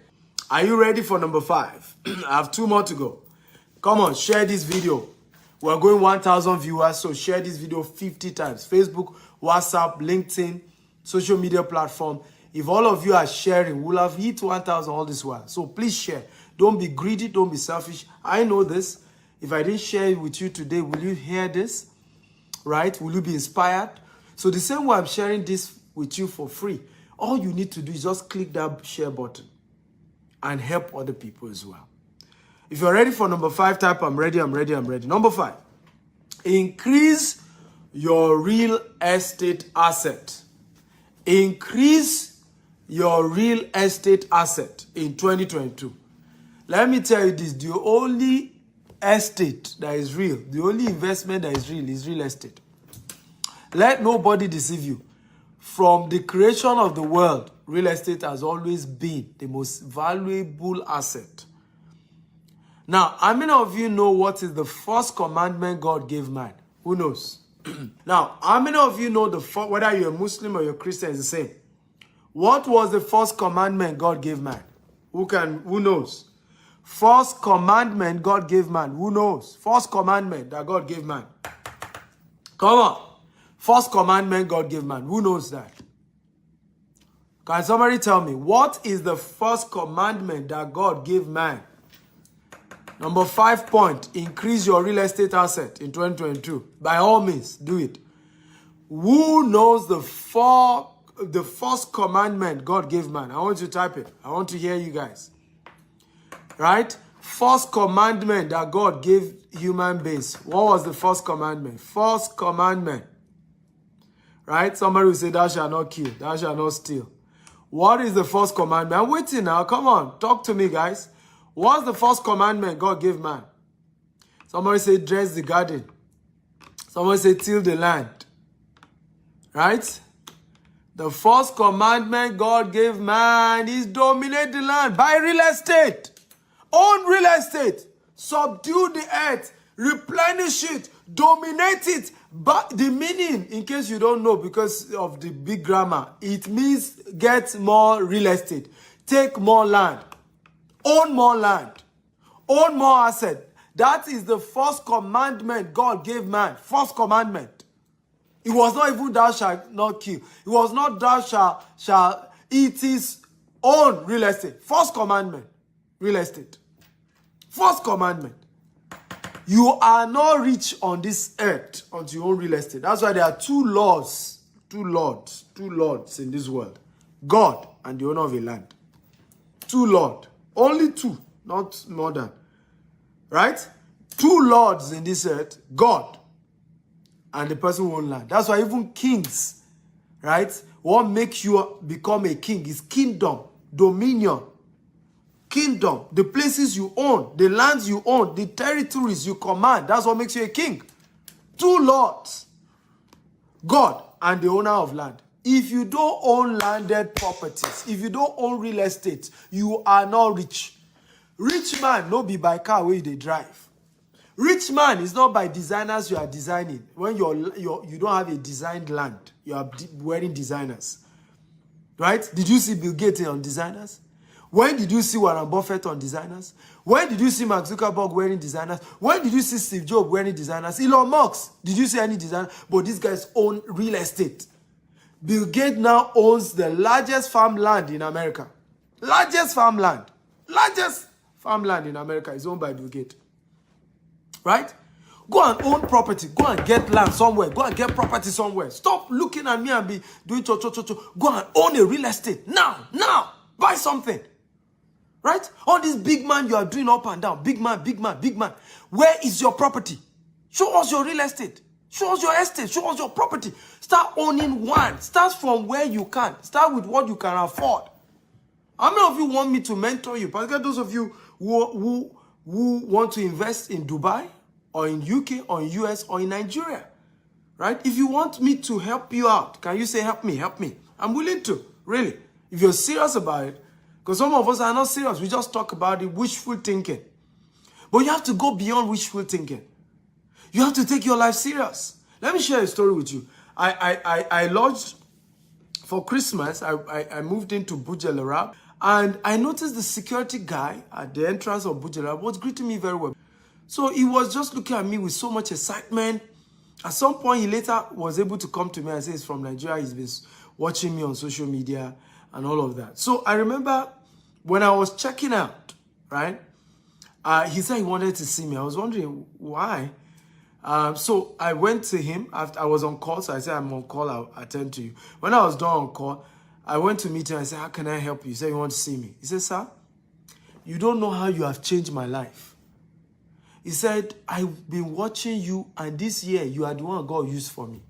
Are you ready for number 5? I have 2 more to go. Come on, share this video. We're going 1,000 viewers, so share this video 50 times. Facebook, WhatsApp, LinkedIn, social media platform. If all of you are sharing, we'll have hit 1,000 all this while. So please share. Don't be greedy. Don't be selfish. I know this. If I didn't share it with you today, will you hear this? Right? Will you be inspired? So the same way I'm sharing this with you for free, all you need to do is just click that share button and help other people as well. If you're ready for number 5, type I'm ready, I'm ready, I'm ready. Number 5, increase your real estate asset. Increase your real estate asset in 2022. Let me tell you this, the only estate that is real, the only investment that is real estate. Let nobody deceive you. From the creation of the world, real estate has always been the most valuable asset. Now, how many of you know what is the first commandment God gave man? Who knows? Now, how many of you know whether you're a Muslim or you're a Christian is the same? What was the first commandment God gave man? Who knows? First commandment God gave man. Who knows? First commandment that God gave man. Come on. First commandment God gave man. Who knows that? Can somebody tell me, what is the first commandment that God gave man? Number 5 point, increase your real estate asset in 2022. By all means, do it. Who knows the first commandment God gave man? I want you to type it. I want to hear you guys. Right? First commandment that God gave human beings. What was the first commandment? First commandment. Right? Somebody will say, thou shalt not kill. Thou shalt not steal. What is the first commandment? I'm waiting now. Come on. Talk to me, guys. What's the first commandment God gave man? Somebody say, dress the garden. Somebody say, till the land. Right? The first commandment God gave man is dominate the land. Buy real estate. Own real estate. Subdue the earth. Replenish it. Dominate it. But the meaning, in case you don't know because of the big grammar, it means get more real estate. Take more land. Own more land. Own more asset. That is the first commandment God gave man. First commandment. It was not even thou shalt not kill. It was not thou shall eat his own real estate. First commandment. Real estate. First commandment. You are not rich on this earth until you own real estate. That's why there are 2 laws. 2 lords in this world. God and the owner of a land. 2 lords. Only 2, not more than. Right? 2 lords in this earth, God and the person who owns land. That's why even kings, right? What makes you become a king is kingdom, dominion. Kingdom, the places you own, the lands you own, the territories you command. That's what makes you a king. 2 lords, God and the owner of land. If you don't own landed properties, if you don't own real estate, you are not rich. Rich man no be by car where they drive. Rich man is not by designers you are designing. When you don't have a designed land, you are wearing designers. Right? Did you see Bill Gates on designers? When did you see Warren Buffett on designers? When did you see Mark Zuckerberg wearing designers? When did you see Steve Jobs wearing designers? Elon Musk, did you see any designer? But these guys own real estate. Bill Gates now owns the largest farmland in America. Largest farmland in America is owned by Bill Gates. Right? Go and own property. Go and get land somewhere. Go and get property somewhere. Stop looking at me and be doing cho. Go and own a real estate. Now. Buy something. Right? All this big man you are doing up and down. Big man. Where is your property? Show us your real estate. Show us your estate. Show us your property. Start owning one. Start from where you can. Start with what you can afford. How many of you want me to mentor you? Particularly those of you who want to invest in Dubai or in UK or in US or in Nigeria. Right? If you want me to help you out, can you say help me? I'm willing to. Really. If you're serious about it, Because some of us are not serious. We just talk about it, wishful thinking. But you have to go beyond wishful thinking. You have to take your life serious. Let me share a story with you. I lodged for Christmas. I moved into Burj Al Arab, and I noticed the security guy at the entrance of Burj Al Arab was greeting me very well. So he was just looking at me with so much excitement. At some point, he later was able to come to me and say he's from Nigeria. He's been watching me on social media and all of that. So I remember when I was checking out, right? He said he wanted to see me. I was wondering why. So I went to him after I was on call. So I said, I'm on call, I'll attend to you. When I was done on call, I went to meet him. I said, how can I help you? He said, you want to see me? He said, sir, you don't know how you have changed my life. He said, I've been watching you, and this year you are the one God used for me.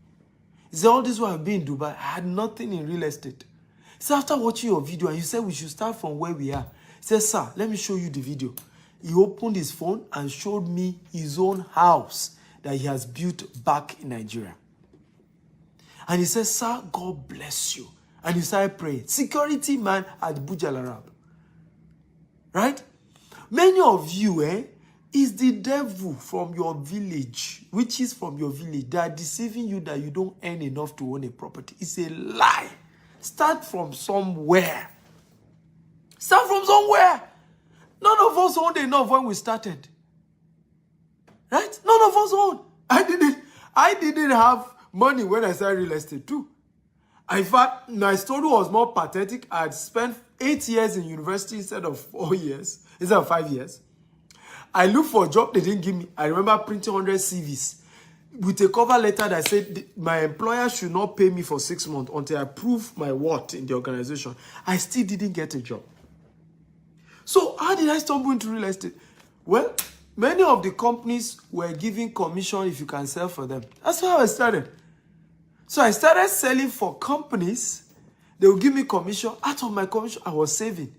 He said, all this while I've been in Dubai, I had nothing in real estate. He said, after watching your video, and you said we should start from where we are. He said, sir, let me show you the video. He opened his phone and showed me his own house that he has built back in Nigeria. And he said, sir, God bless you. And he started praying. Security man at Burj Al Arab. Right? Many of you, is the devil from your village, which is from your village, that are deceiving you that you don't earn enough to own a property. It's a lie. Start from somewhere. Start from somewhere. None of us owned enough when we started. Right? None of us owned. I didn't have money when I started real estate too. In fact, my story was more pathetic. I had spent 8 years in university instead of 4 years, instead of 5 years. I looked for a job they didn't give me. I remember printing 100 CVs with a cover letter that said my employer should not pay me for 6 months until I prove my worth in the organization. I still didn't get a job. So how did I stumble into real estate? Well, many of the companies were giving commission if you can sell for them. That's how I started. So I started selling for companies. They will give me commission. Out of my commission, I was saving.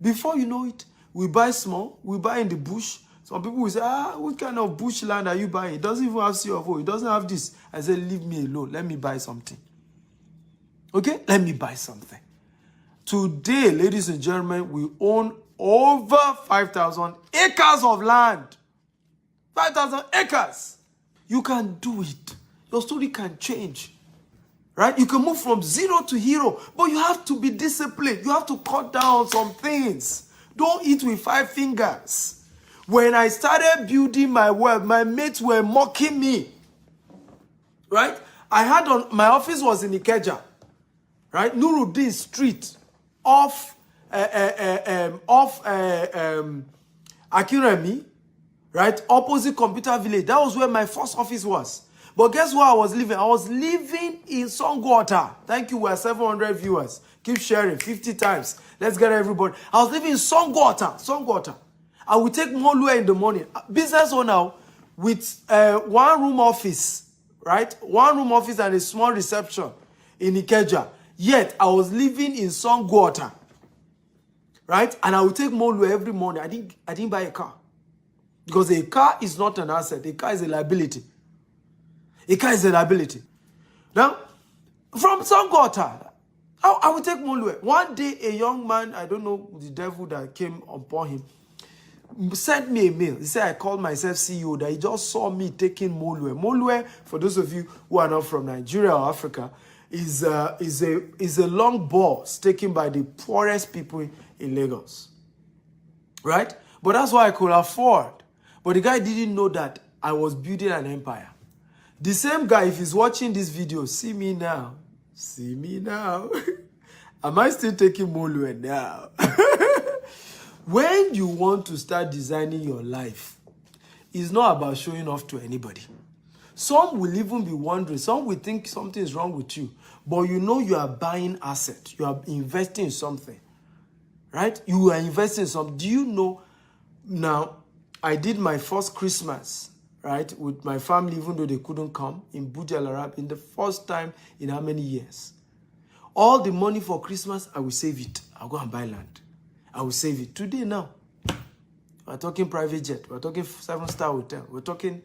Before you know it, we buy small. We buy in the bush. Some people will say, what kind of bush land are you buying? It doesn't even have CFO. It doesn't have this. I said, leave me alone. Let me buy something. Okay? Let me buy something. Today, ladies and gentlemen, we own over 5,000 acres of land. 5,000 acres. You can do it. Your story can change. Right? You can move from zero to hero. But you have to be disciplined. You have to cut down some things. Don't eat with 5 fingers. When I started building my wealth, my mates were mocking me. Right? My office was in Ikeja. Right? Nuruddin Street. Off Akiremi. Right? Opposite Computer Village. That was where my first office was. But guess where I was living? I was living in Songwater. Thank you, we're 700 viewers. Keep sharing 50 times. Let's get everybody. I was living in Songwater. I would take Molue in the morning. Business owner with 1-room office, right? 1-room office and a small reception in Ikeja. Yet, I was living in Songwater, right? And I would take Molue every morning. I didn't buy a car. Because a car is not an asset. A car is a liability. A car is a liability. Now, from Songwater, I would take Molue. One day, a young man, I don't know the devil that came upon him, sent me a mail. He said, I called myself CEO, that he just saw me taking Molue. Molue, for those of you who are not from Nigeria or Africa, is a long bus taken by the poorest people in Lagos. Right? But that's what I could afford. But the guy didn't know that I was building an empire. The same guy, if he's watching this video, see me now. See me now. Am I still taking Molue now? When you want to start designing your life, it's not about showing off to anybody. Some will even be wondering. Some will think something is wrong with you. But you know you are buying asset. You are investing in something. Right? You are investing in something. Do you know now, I did my first Christmas, right, with my family, even though they couldn't come, in Burj Al Arab, in the first time in how many years? All the money for Christmas, I will save it. I'll go and buy land. I will save it. Today now, we're talking private jet. We're talking 7-star hotel. We're talking,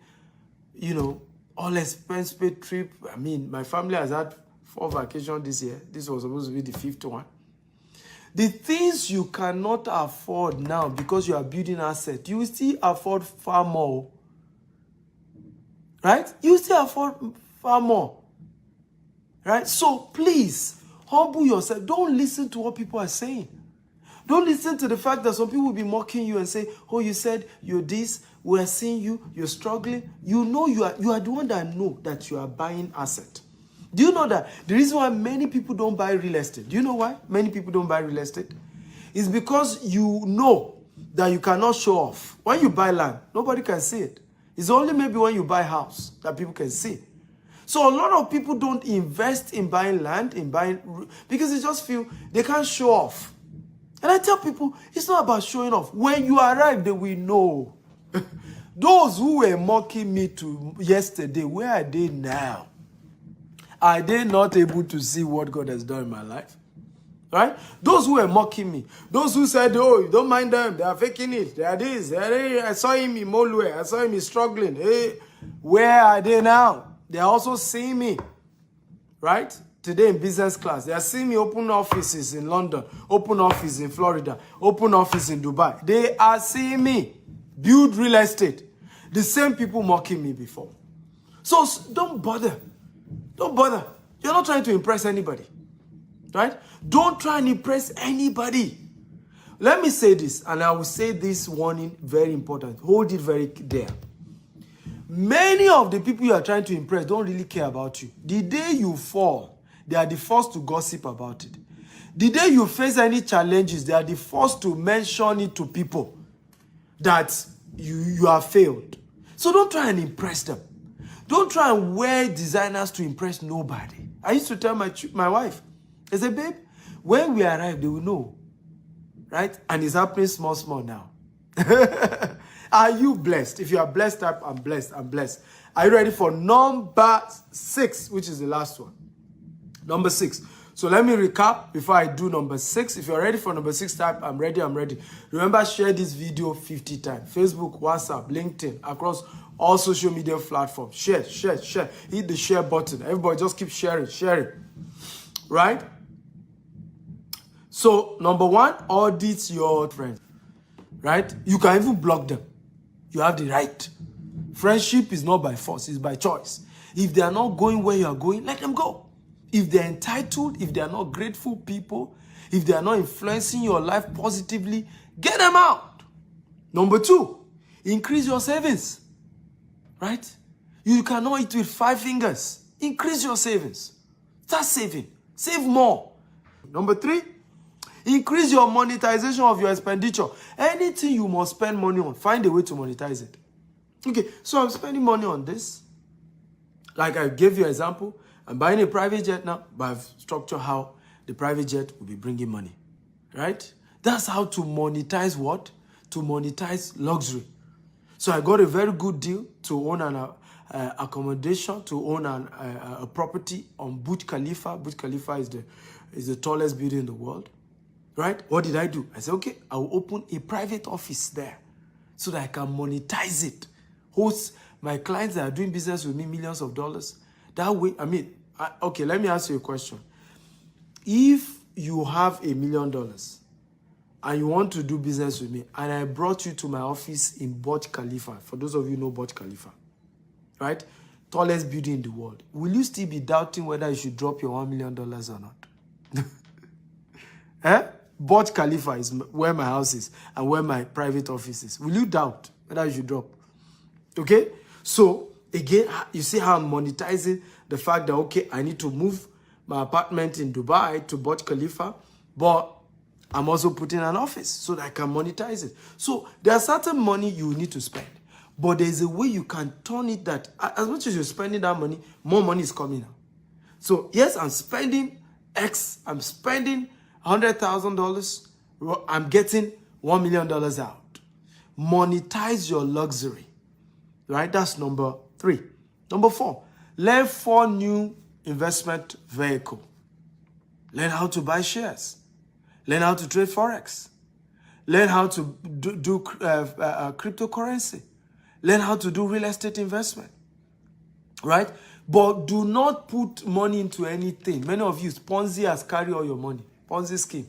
all expense paid trip. I mean, my family has had 4 vacations this year. This was supposed to be the 5th one. The things you cannot afford now because you are building asset, you will still afford far more. Right? You will still afford far more. Right? So please, humble yourself. Don't listen to what people are saying. Don't listen to the fact that some people will be mocking you and say, oh, you said you're this, we're seeing you, you're struggling. You know you are the one that know that you are buying asset. Do you know that the reason why many people don't buy real estate? Do you know why many people don't buy real estate? It's because you know that you cannot show off. When you buy land, nobody can see it. It's only maybe when you buy house that people can see. So a lot of people don't invest in buying land, because they just feel they can't show off. And I tell people, it's not about showing off. When you arrive, they will know. Those who were mocking me yesterday, where are they now? Are they not able to see what God has done in my life? Right? Those who were mocking me, those who said, oh, you don't mind them, they are faking it, they are this, I saw him in Molue, I saw him struggling. Hey, where are they now? They are also seeing me. Right? Today in business class, they are seeing me open offices in London, open office in Florida, open office in Dubai. They are seeing me build real estate. The same people mocking me before. So don't bother. Don't bother. You're not trying to impress anybody. Right? Don't try and impress anybody. Let me say this, and I will say this warning, very important. Hold it very dear. Many of the people you are trying to impress don't really care about you. The day you fall, they are the first to gossip about it. The day you face any challenges, they are the first to mention it to people that you have failed. So don't try and impress them. Don't try and wear designers to impress nobody. I used to tell my wife, I said, babe, when we arrive, they will know. Right? And it's happening small now. Are you blessed? If you are blessed, type, I'm blessed, I'm blessed. Are you ready for number 6, which is the last one? Number 6. So let me recap before I do number 6. If you're ready for number 6, type, I'm ready, I'm ready. Remember, share this video 50 times. Facebook, WhatsApp, LinkedIn, across all social media platforms. Share. Hit the share button. Everybody just keep sharing. Right? So, number 1, audit your friends. Right? You can even block them. You have the right. Friendship is not by force, it's by choice. If they are not going where you are going, let them go. If they're entitled, if they are not grateful people, if they are not influencing your life positively, get them out. Number 2, increase your savings. Right? You cannot eat with 5 fingers. Increase your savings. Start saving. Save more. Number 3, increase your monetization of your expenditure. Anything you must spend money on, find a way to monetize it. Okay, so I'm spending money on this. Like I gave you an example. I'm buying a private jet now, but I've structured how the private jet will be bringing money. Right? That's how to monetize what? To monetize luxury. So I got a very good deal to own an accommodation, to own a property on Burj Khalifa. Burj Khalifa is the tallest building in the world. Right? What did I do? I said, okay, I will open a private office there so that I can monetize it. Host my clients that are doing business with me millions of dollars. That way, okay, let me ask you a question. If you have $1 million and you want to do business with me, and I brought you to my office in Burj Khalifa, for those of you who know Burj Khalifa, right? Tallest building in the world. Will you still be doubting whether you should drop your $1 million or not? Eh? Burj Khalifa is where my house is and where my private office is. Will you doubt whether you should drop? Okay? So, again, you see how I'm monetizing the fact that, okay, I need to move my apartment in Dubai to Burj Khalifa, but I'm also putting an office so that I can monetize it. So, there's certain money you need to spend, but there's a way you can turn it that, as much as you're spending that money, more money is coming out. So, yes, I'm spending X, I'm spending $100,000, I'm getting $1 million out. Monetize your luxury. Right? That's number 3. Number 4, learn 4 new investment vehicles. Learn how to buy shares. Learn how to trade Forex. Learn how to do cryptocurrency. Learn how to do real estate investment. Right? But do not put money into anything. Many of you, Ponzi has carried all your money. Ponzi scheme.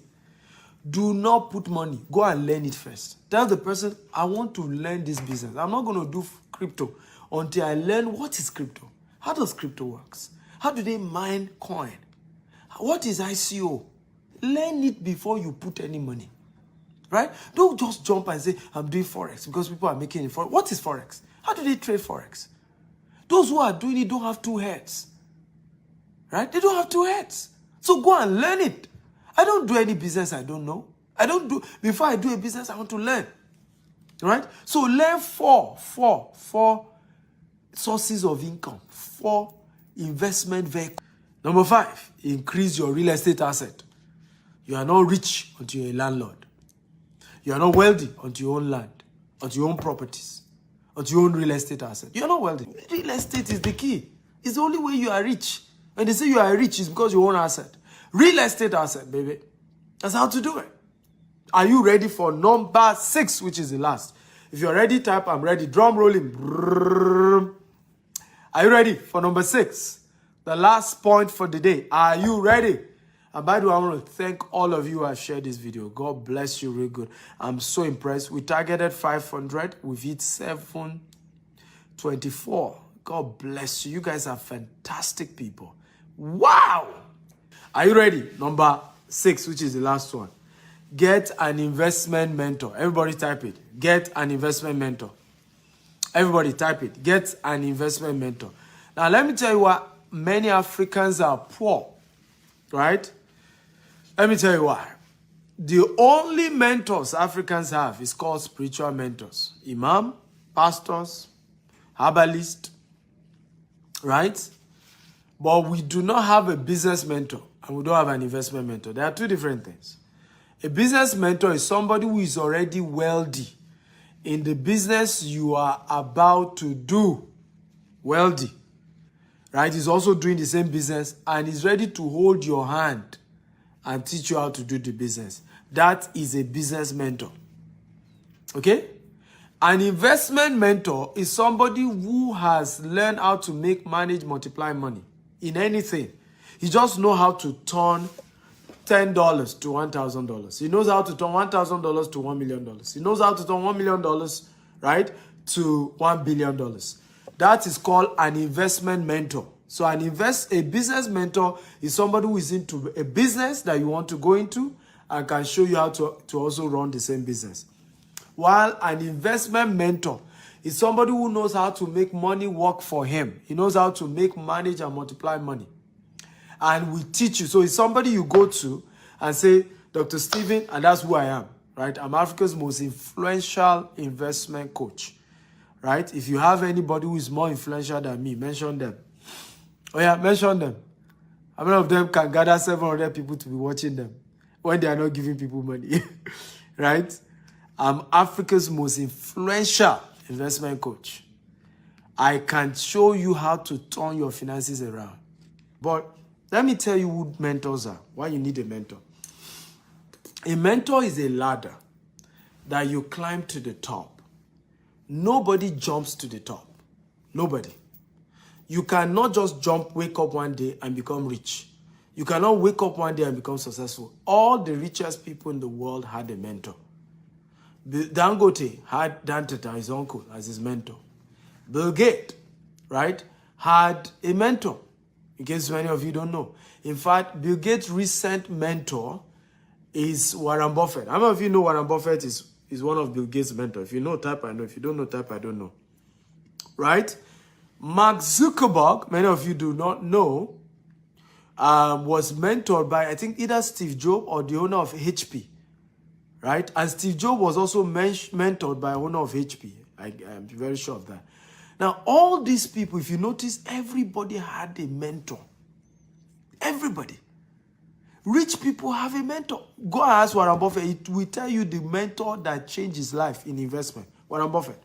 Do not put money. Go and learn it first. Tell the person, I want to learn this business. I'm not going to do crypto until I learn what is crypto. How does crypto works? How do they mine coin? What is ICO? Learn it before you put any money. Right? Don't just jump and say, I'm doing Forex because people are making it. What is Forex? How do they trade Forex? Those who are doing it don't have two heads. Right? They don't have two heads. So go and learn it. I don't do any business I don't know. Before I do a business, I want to learn. Right? So learn four sources of income, 4 investment vehicles. Number 5, increase your real estate asset. You are not rich until you're a landlord. You are not wealthy until you own land, until you own properties, until you own real estate asset. You are not wealthy. Real estate is the key. It's the only way you are rich. When they say you are rich, it's because you own asset. Real estate asset, baby. That's how to do it. Are you ready for number 6, which is the last? If you're ready, type, I'm ready. Drum rolling. Brrr. Are you ready for number 6? The last point for the day. Are you ready? And by the way, I want to thank all of you who have shared this video. God bless you real good. I'm so impressed. We targeted 500. We've hit 724. God bless you. You guys are fantastic people. Wow! Are you ready? Number 6, which is the last one. Get an investment mentor. Everybody type it. Get an investment mentor. Everybody type it. Get an investment mentor. Now, let me tell you what. Many Africans are poor. Right? Let me tell you why. The only mentors Africans have is called spiritual mentors. Imam, pastors, herbalists. Right? But we do not have a business mentor and we don't have an investment mentor. There are 2 different things. A business mentor is somebody who is already wealthy in the business you are about to do. Wealthy. Right? He's also doing the same business and is ready to hold your hand and teach you how to do the business. That is a business mentor. Okay? An investment mentor is somebody who has learned how to make, manage, multiply money in anything. He just knows how to turn $10 to $1,000. He knows how to turn $1,000 to $1 million. He knows how to turn $1 million, right, to $1 billion. That is called an investment mentor. So a business mentor is somebody who is into a business that you want to go into and can show you how to also run the same business. While an investment mentor is somebody who knows how to make money work for him. He knows how to make, manage, and multiply money. And we teach you. So it's somebody you go to and say, Dr. Stephen, and that's who I am, right? I'm Africa's most influential investment coach, right? If you have anybody who is more influential than me, mention them. Oh yeah, mention them. How many of them can gather 700 people to be watching them when they are not giving people money, right? I'm Africa's most influential investment coach. I can show you how to turn your finances around. But let me tell you who mentors are, why you need a mentor. A mentor is a ladder that you climb to the top. Nobody jumps to the top. Nobody. You cannot just wake up one day and become rich. You cannot wake up one day and become successful. All the richest people in the world had a mentor. Dangote had Dantata, his uncle, as his mentor. Bill Gates, right, had a mentor. In case many of you don't know. In fact, Bill Gates' recent mentor is Warren Buffett. How many of you know Warren Buffett is one of Bill Gates' mentors? If you know, type I know. If you don't know, type I don't know. Right? Mark Zuckerberg, many of you do not know, was mentored by, I think, either Steve Jobs or the owner of HP. Right? And Steve Jobs was also mentored by the owner of HP. I'm very sure of that. Now, all these people, if you notice, everybody had a mentor. Everybody. Rich people have a mentor. Go and ask Warren Buffett. It will tell you the mentor that changed his life in investment. Warren Buffett.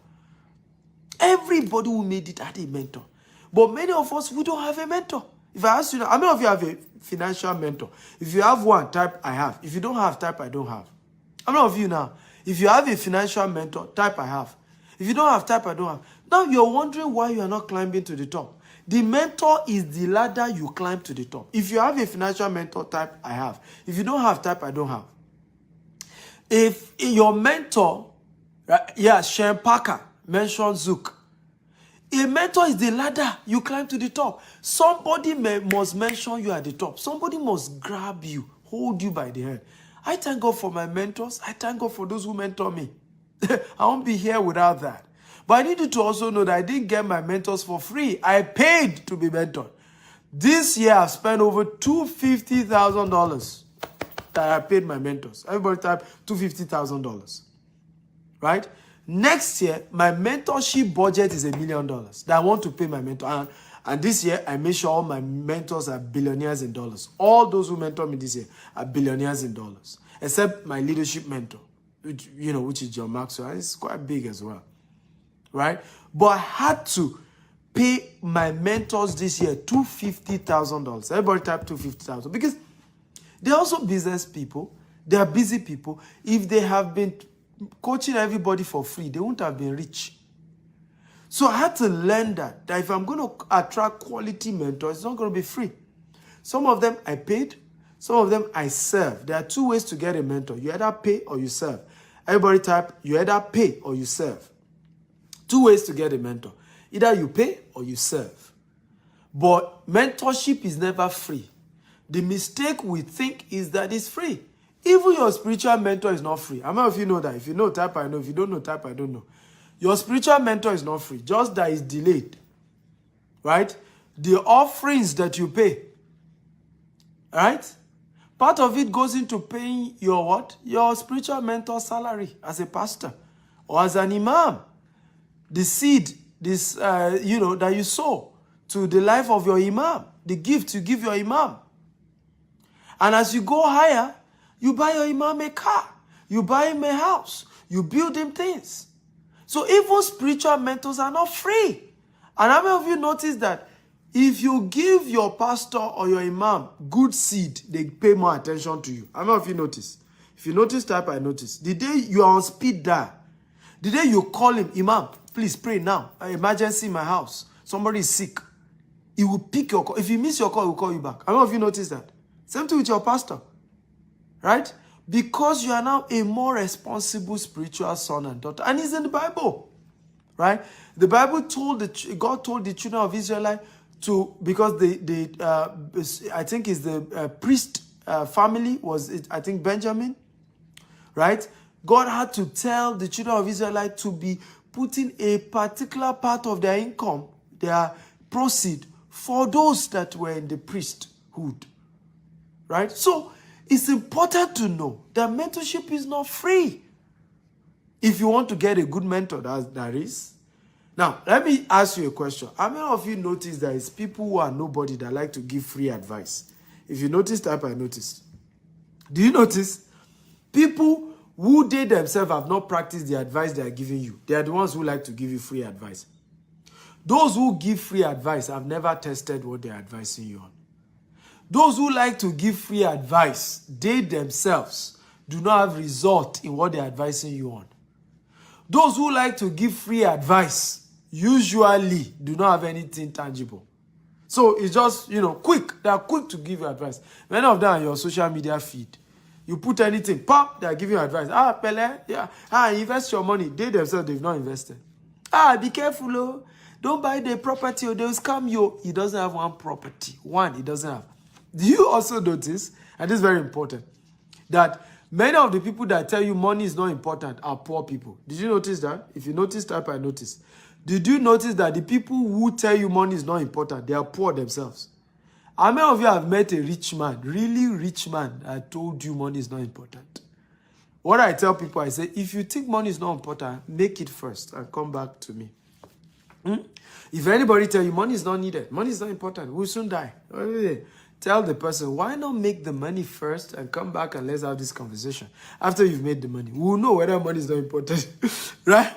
Everybody who made it had a mentor. But many of us, we don't have a mentor. If I ask you now, how many of you have a financial mentor? If you have one, type I have. If you don't have, type I don't have. How many of you now, if you have a financial mentor, type I have. If you don't have, type I don't have. Now you're wondering why you are not climbing to the top. The mentor is the ladder you climb to the top. If you have a financial mentor, type I have. If you don't have, type I don't have. If your mentor, yeah, Shane Parker mentioned Zook. A mentor is the ladder you climb to the top. Somebody must mention you at the top. Somebody must grab you, hold you by the hand. I thank God for my mentors. I thank God for those who mentor me. I won't be here without that. But I need you to also know that I didn't get my mentors for free. I paid to be mentored. This year, I've spent over $250,000 that I paid my mentors. Everybody type $250,000. Right? Next year, my mentorship budget is $1 million that I want to pay my mentor. And this year, I make sure all my mentors are billionaires in dollars. All those who mentor me this year are billionaires in dollars. Except my leadership mentor, which is John Maxwell. It's quite big as well. Right? But I had to pay my mentors this year $250,000. Everybody type $250,000 because they're also business people. They are busy people. If they have been coaching everybody for free, they wouldn't have been rich. So I had to learn that if I'm going to attract quality mentors, it's not going to be free. Some of them I paid, some of them I serve. There are two ways to get a mentor. You either pay or you serve. Everybody type, you either pay or you serve. Two ways to get a mentor. Either you pay or you serve. But mentorship is never free. The mistake we think is that it's free. Even your spiritual mentor is not free. How many of you know that? If you know, type I know. If you don't know, type I don't know. Your spiritual mentor is not free. Just that it's delayed. Right? The offerings that you pay. Right? Part of it goes into paying your what? Your spiritual mentor salary as a pastor or as an imam. The seed, that you sow to the life of your imam. The gift you give your imam. And as you go higher, you buy your imam a car. You buy him a house. You build him things. So even spiritual mentors are not free. And how many of you notice that if you give your pastor or your imam good seed, they pay more attention to you? How many of you notice? If you notice, type I notice. The day you are on speed dial, the day you call him, Imam, please pray now. An emergency in my house. Somebody is sick. He will pick your call. If he miss your call, he will call you back. How many of you notice that? Same thing with your pastor. Right? Because you are now a more responsible spiritual son and daughter. And it's in the Bible. Right? The Bible God told the children of Israel to, because I think it's the priest family, I think Benjamin. Right? God had to tell the children of Israel to be putting a particular part of their income, their proceed, for those that were in the priesthood. Right? So, it's important to know that mentorship is not free. If you want to get a good mentor, that is. Now, let me ask you a question. How many of you notice there is people who are nobody that like to give free advice? If you notice, type I noticed. Do you notice? People who they themselves have not practiced the advice they are giving you. They are the ones who like to give you free advice. Those who give free advice have never tested what they are advising you on. Those who like to give free advice, they themselves do not have result in what they are advising you on. Those who like to give free advice usually do not have anything tangible. So it's just, quick. They are quick to give you advice. Many of them are your social media feed. You put anything, pop, they are giving you advice. Pele, yeah. Invest your money. They themselves, they've not invested. Be careful, oh. Don't buy the property or they'll scam you. He doesn't have one property. He doesn't have. Do you also notice, and this is very important, that many of the people that tell you money is not important are poor people? Did you notice that? If you notice, type I notice. Did you notice that the people who tell you money is not important, they are poor themselves? How many of you have met a rich man, really rich man, that told you money is not important? What I tell people, I say, if you think money is not important, make it first and come back to me. If anybody tell you money is not needed, money is not important, we'll soon die. Tell the person, why not make the money first and come back and let's have this conversation. After you've made the money, we'll know whether money is not important. Right?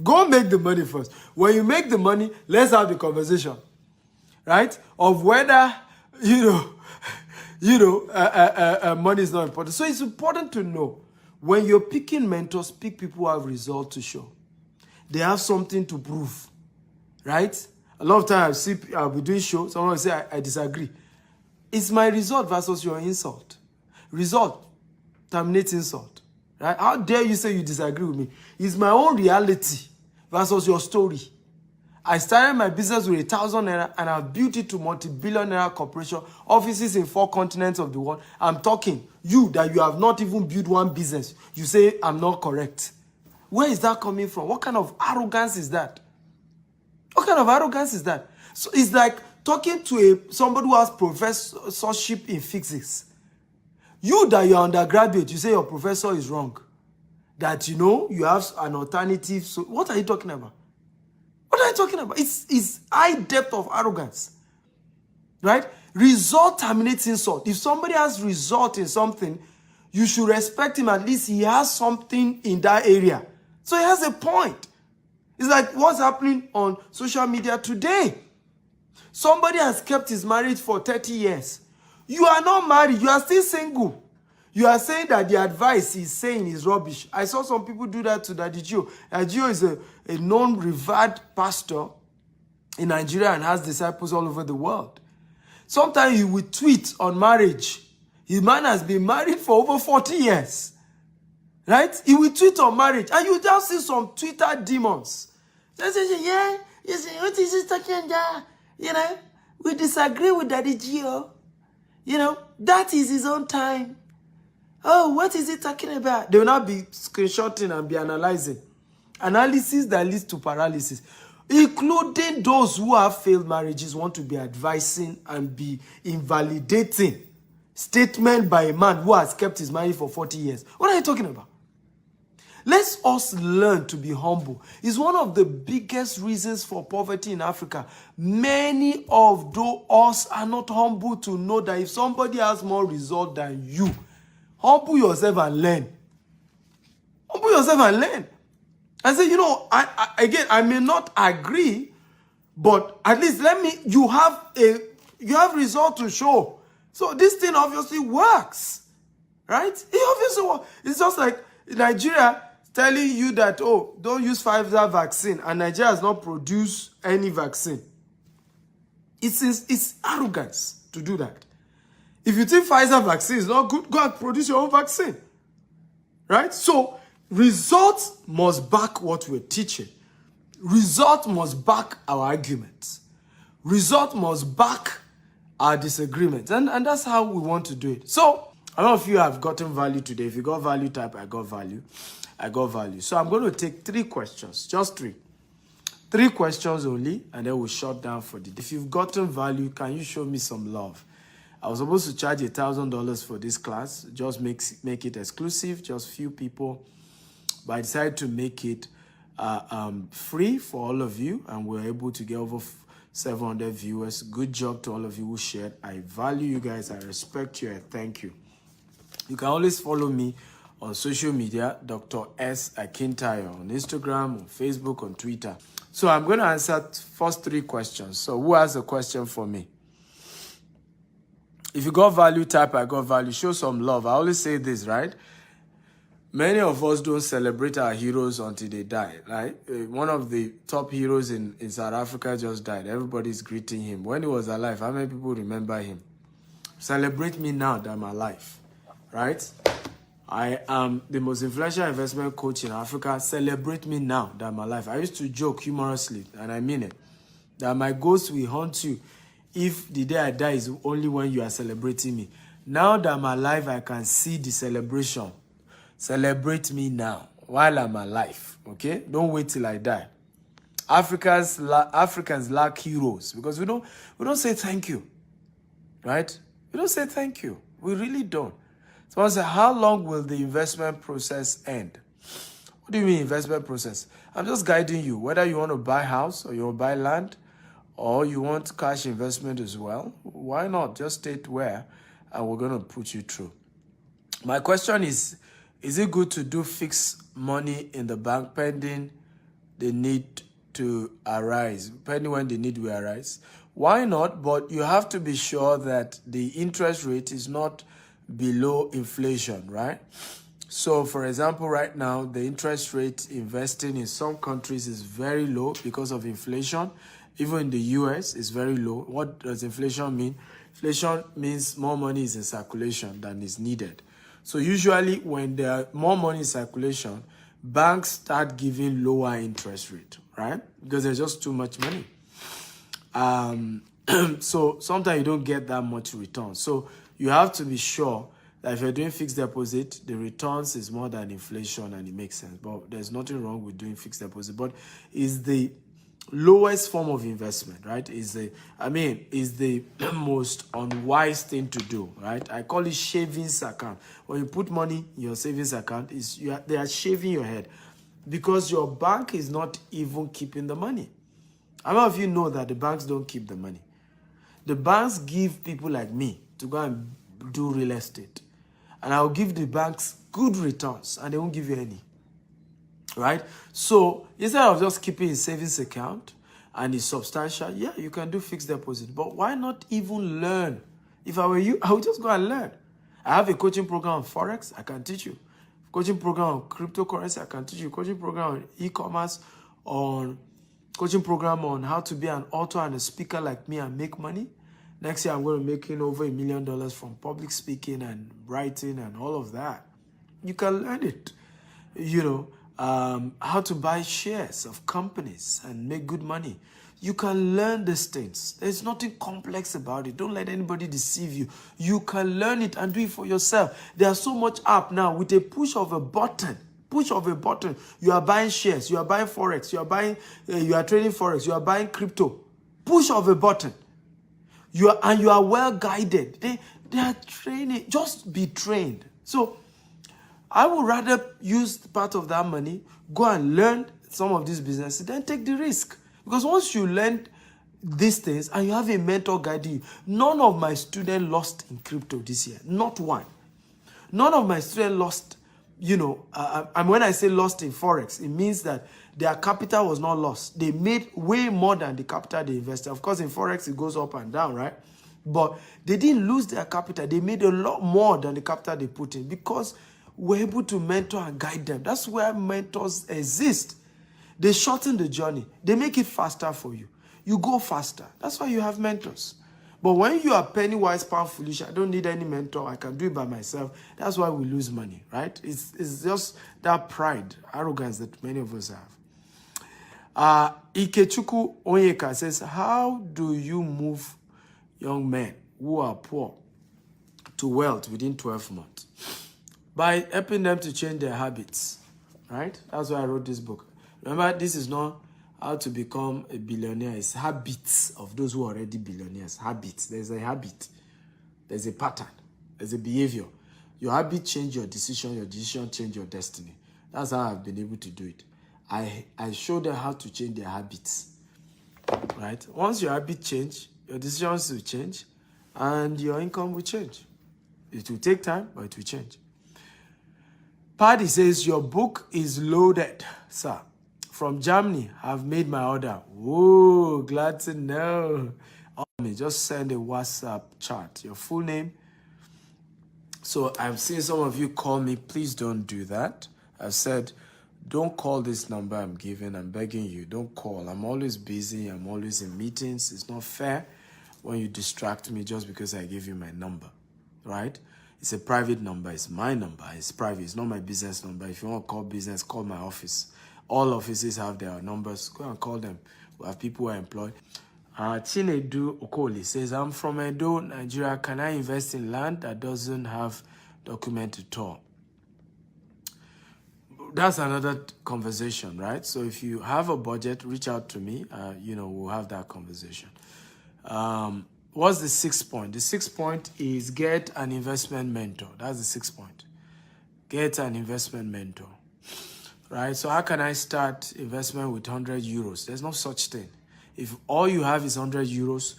Go make the money first. When you make the money, let's have the conversation. Right? Of whether, money is not important. So it's important to know, when you're picking mentors, pick people who have results to show. They have something to prove. Right? A lot of times I'll be doing shows, someone will say, I disagree. It's my result versus your insult. Result terminates insult. Right? How dare you say you disagree with me? It's my own reality versus your story. I started my business with 1,000 naira and I've built it to multi-billion naira corporation, offices in 4 continents of the world. I'm talking, you that you have not even built one business, you say I'm not correct. Where is that coming from? What kind of arrogance is that? What kind of arrogance is that? So it's like talking to somebody who has professorship in physics. You that you're undergraduate, you say your professor is wrong. That you have an alternative. So what are you talking about? What are you talking about? It's high depth of arrogance. Right? Result terminates insult. If somebody has result in something, you should respect him. At least he has something in that area. So he has a point. It's like what's happening on social media today. Somebody has kept his marriage for 30 years. You are not married. You are still single. You are saying that the advice he's saying is rubbish. I saw some people do that to Daddy Gio. Daddy Gio is a known, revered pastor in Nigeria and has disciples all over the world. Sometimes he will tweet on marriage. His man has been married for over 40 years. Right? He will tweet on marriage. And you just see some Twitter demons. They say, yeah, you say, what is he talking about? We disagree with Daddy Gio. That is his own time. Oh, what is he talking about? They will not be screenshotting and be analyzing. Analysis that leads to paralysis. Including those who have failed marriages want to be advising and be invalidating statement by a man who has kept his marriage for 40 years. What are you talking about? Let's us learn to be humble. It's one of the biggest reasons for poverty in Africa. Many of us are not humble to know that if somebody has more result than you, humble yourself and learn. Humble yourself and learn. I say, I may not agree, but at least you have result to show. So this thing obviously works, right? It obviously works. It's just like Nigeria telling you that, don't use Pfizer vaccine, and Nigeria has not produced any vaccine. It's arrogance to do that. If you think Pfizer vaccine is not good, go and produce your own vaccine. Right? So, results must back what we're teaching. Result must back our arguments. Result must back our disagreements. And that's how we want to do it. So, a lot of you have gotten value today. If you got value, type I got value. I got value. So I'm going to take 3 questions. Just 3. 3 questions only, and then we'll shut down for the day. If you've gotten value, can you show me some love? I was supposed to charge $1,000 for this class. Just make it exclusive, just few people. But I decided to make it free for all of you, and we're able to get over 700 viewers. Good job to all of you who shared. I value you guys. I respect you. I thank you. You can always follow me on social media, Dr. S. Akintayo, on Instagram, on Facebook, on Twitter. So I'm going to answer first 3 questions. So who has a question for me? If you got value, type I got value. Show some love. I always say this, right? Many of us don't celebrate our heroes until they die, right? One of the top heroes in South Africa just died. Everybody's greeting him. When he was alive, how many people remember him? Celebrate me now that I'm alive, right? I am the most influential investment coach in Africa. Celebrate me now that I'm alive. I used to joke humorously, and I mean it, that my ghost will haunt you if the day I die is only when you are celebrating me. Now that I'm alive, I can see the celebration. Celebrate me now while I'm alive, okay? Don't wait till I die. Africans lack heroes because we don't say thank you, right? We don't say thank you. We really don't. So I say, how long will the investment process end? What do you mean investment process? I'm just guiding you, whether you want to buy a house or you want to buy land or you want cash investment as well. Why not? Just state where and we're going to put you through. My question is it good to do fixed money in the bank pending the need to arise, pending when the need will arise? Why not? But you have to be sure that the interest rate is not below inflation, right? So, for example, right now, the interest rate investing in some countries is very low because of inflation. Even in the US, it's very low. What does inflation mean? Inflation means more money is in circulation than is needed. So usually when there are more money in circulation, banks start giving lower interest rate, right? Because there's just too much money. So sometimes you don't get that much return. So you have to be sure that if you're doing fixed deposit, the returns is more than inflation and it makes sense. But there's nothing wrong with doing fixed deposit. But is the lowest form of investment, right? Is the most unwise thing to do, right? I call it savings account. When you put money in your savings account, they are shaving your head because your bank is not even keeping the money. How many of you know that the banks don't keep the money? The banks give people like me to go and do real estate. And I'll give the banks good returns and they won't give you any. Right? So instead of just keeping a savings account and it's substantial, yeah, you can do fixed deposit. But why not even learn? If I were you, I would just go and learn. I have a coaching program on Forex, I can teach you. Coaching program on cryptocurrency, I can teach you. Coaching program on e-commerce, on coaching program on how to be an author and a speaker like me and make money. Next year, I'm going to be making over $1 million from public speaking and writing and all of that. You can learn it. You know, how to buy shares of companies and make good money. You can learn these things. There's nothing complex about it. Don't let anybody deceive you. You can learn it and do it for yourself. There's so much app now with a push of a button. You are buying shares. You are buying Forex. You are trading Forex. You are buying crypto. Push of a button. You are well guided. They are training. Just be trained. So I would rather use part of that money, go and learn some of these businesses, then take the risk. Because once you learn these things and you have a mentor guiding you, none of my students lost in crypto this year. Not one. None of my students lost, and when I say lost in Forex, it means that their capital was not lost. They made way more than the capital they invested. Of course, in Forex, it goes up and down, right? But they didn't lose their capital. They made a lot more than the capital they put in because we're able to mentor and guide them. That's where mentors exist. They shorten the journey. They make it faster for you. You go faster. That's why you have mentors. But when you are penny wise, pound foolish, I don't need any mentor. I can do it by myself. That's why we lose money, right? It's just that pride, arrogance that many of us have. Ikechukwu Onyeka says, how do you move young men who are poor to wealth within 12 months? By helping them to change their habits, right? That's why I wrote this book. Remember, this is not how to become a billionaire. It's habits of those who are already billionaires. Habits. There's a habit. There's a pattern. There's a behavior. Your habit change your decision change your destiny. That's how I've been able to do it. I show them how to change their habits, right? Once your habit change, your decisions will change and your income will change. It will take time, but it will change. Paddy says, your book is loaded, sir. From Germany, I've made my order. Whoa, glad to know. Just send a WhatsApp chat, your full name. So I've seen some of you call me. Please don't do that. I've said, don't call this number I'm giving. I'm begging you, don't call. I'm always busy. I'm always in meetings. It's not fair when you distract me just because I give you my number, right? It's a private number. It's my number. It's private. It's not my business number. If you want to call business, call my office. All offices have their numbers. Go and call them. We have people who are employed. Chinedu Okoli says, I'm from Edo, Nigeria. Can I invest in land that doesn't have document at all? That's another conversation, right? So if you have a budget, reach out to me. We'll have that conversation. What's the 6th point? The 6th point is get an investment mentor. That's the 6th point. Get an investment mentor. Right? So how can I start investment with 100 euros? There's no such thing. If all you have is 100 euros,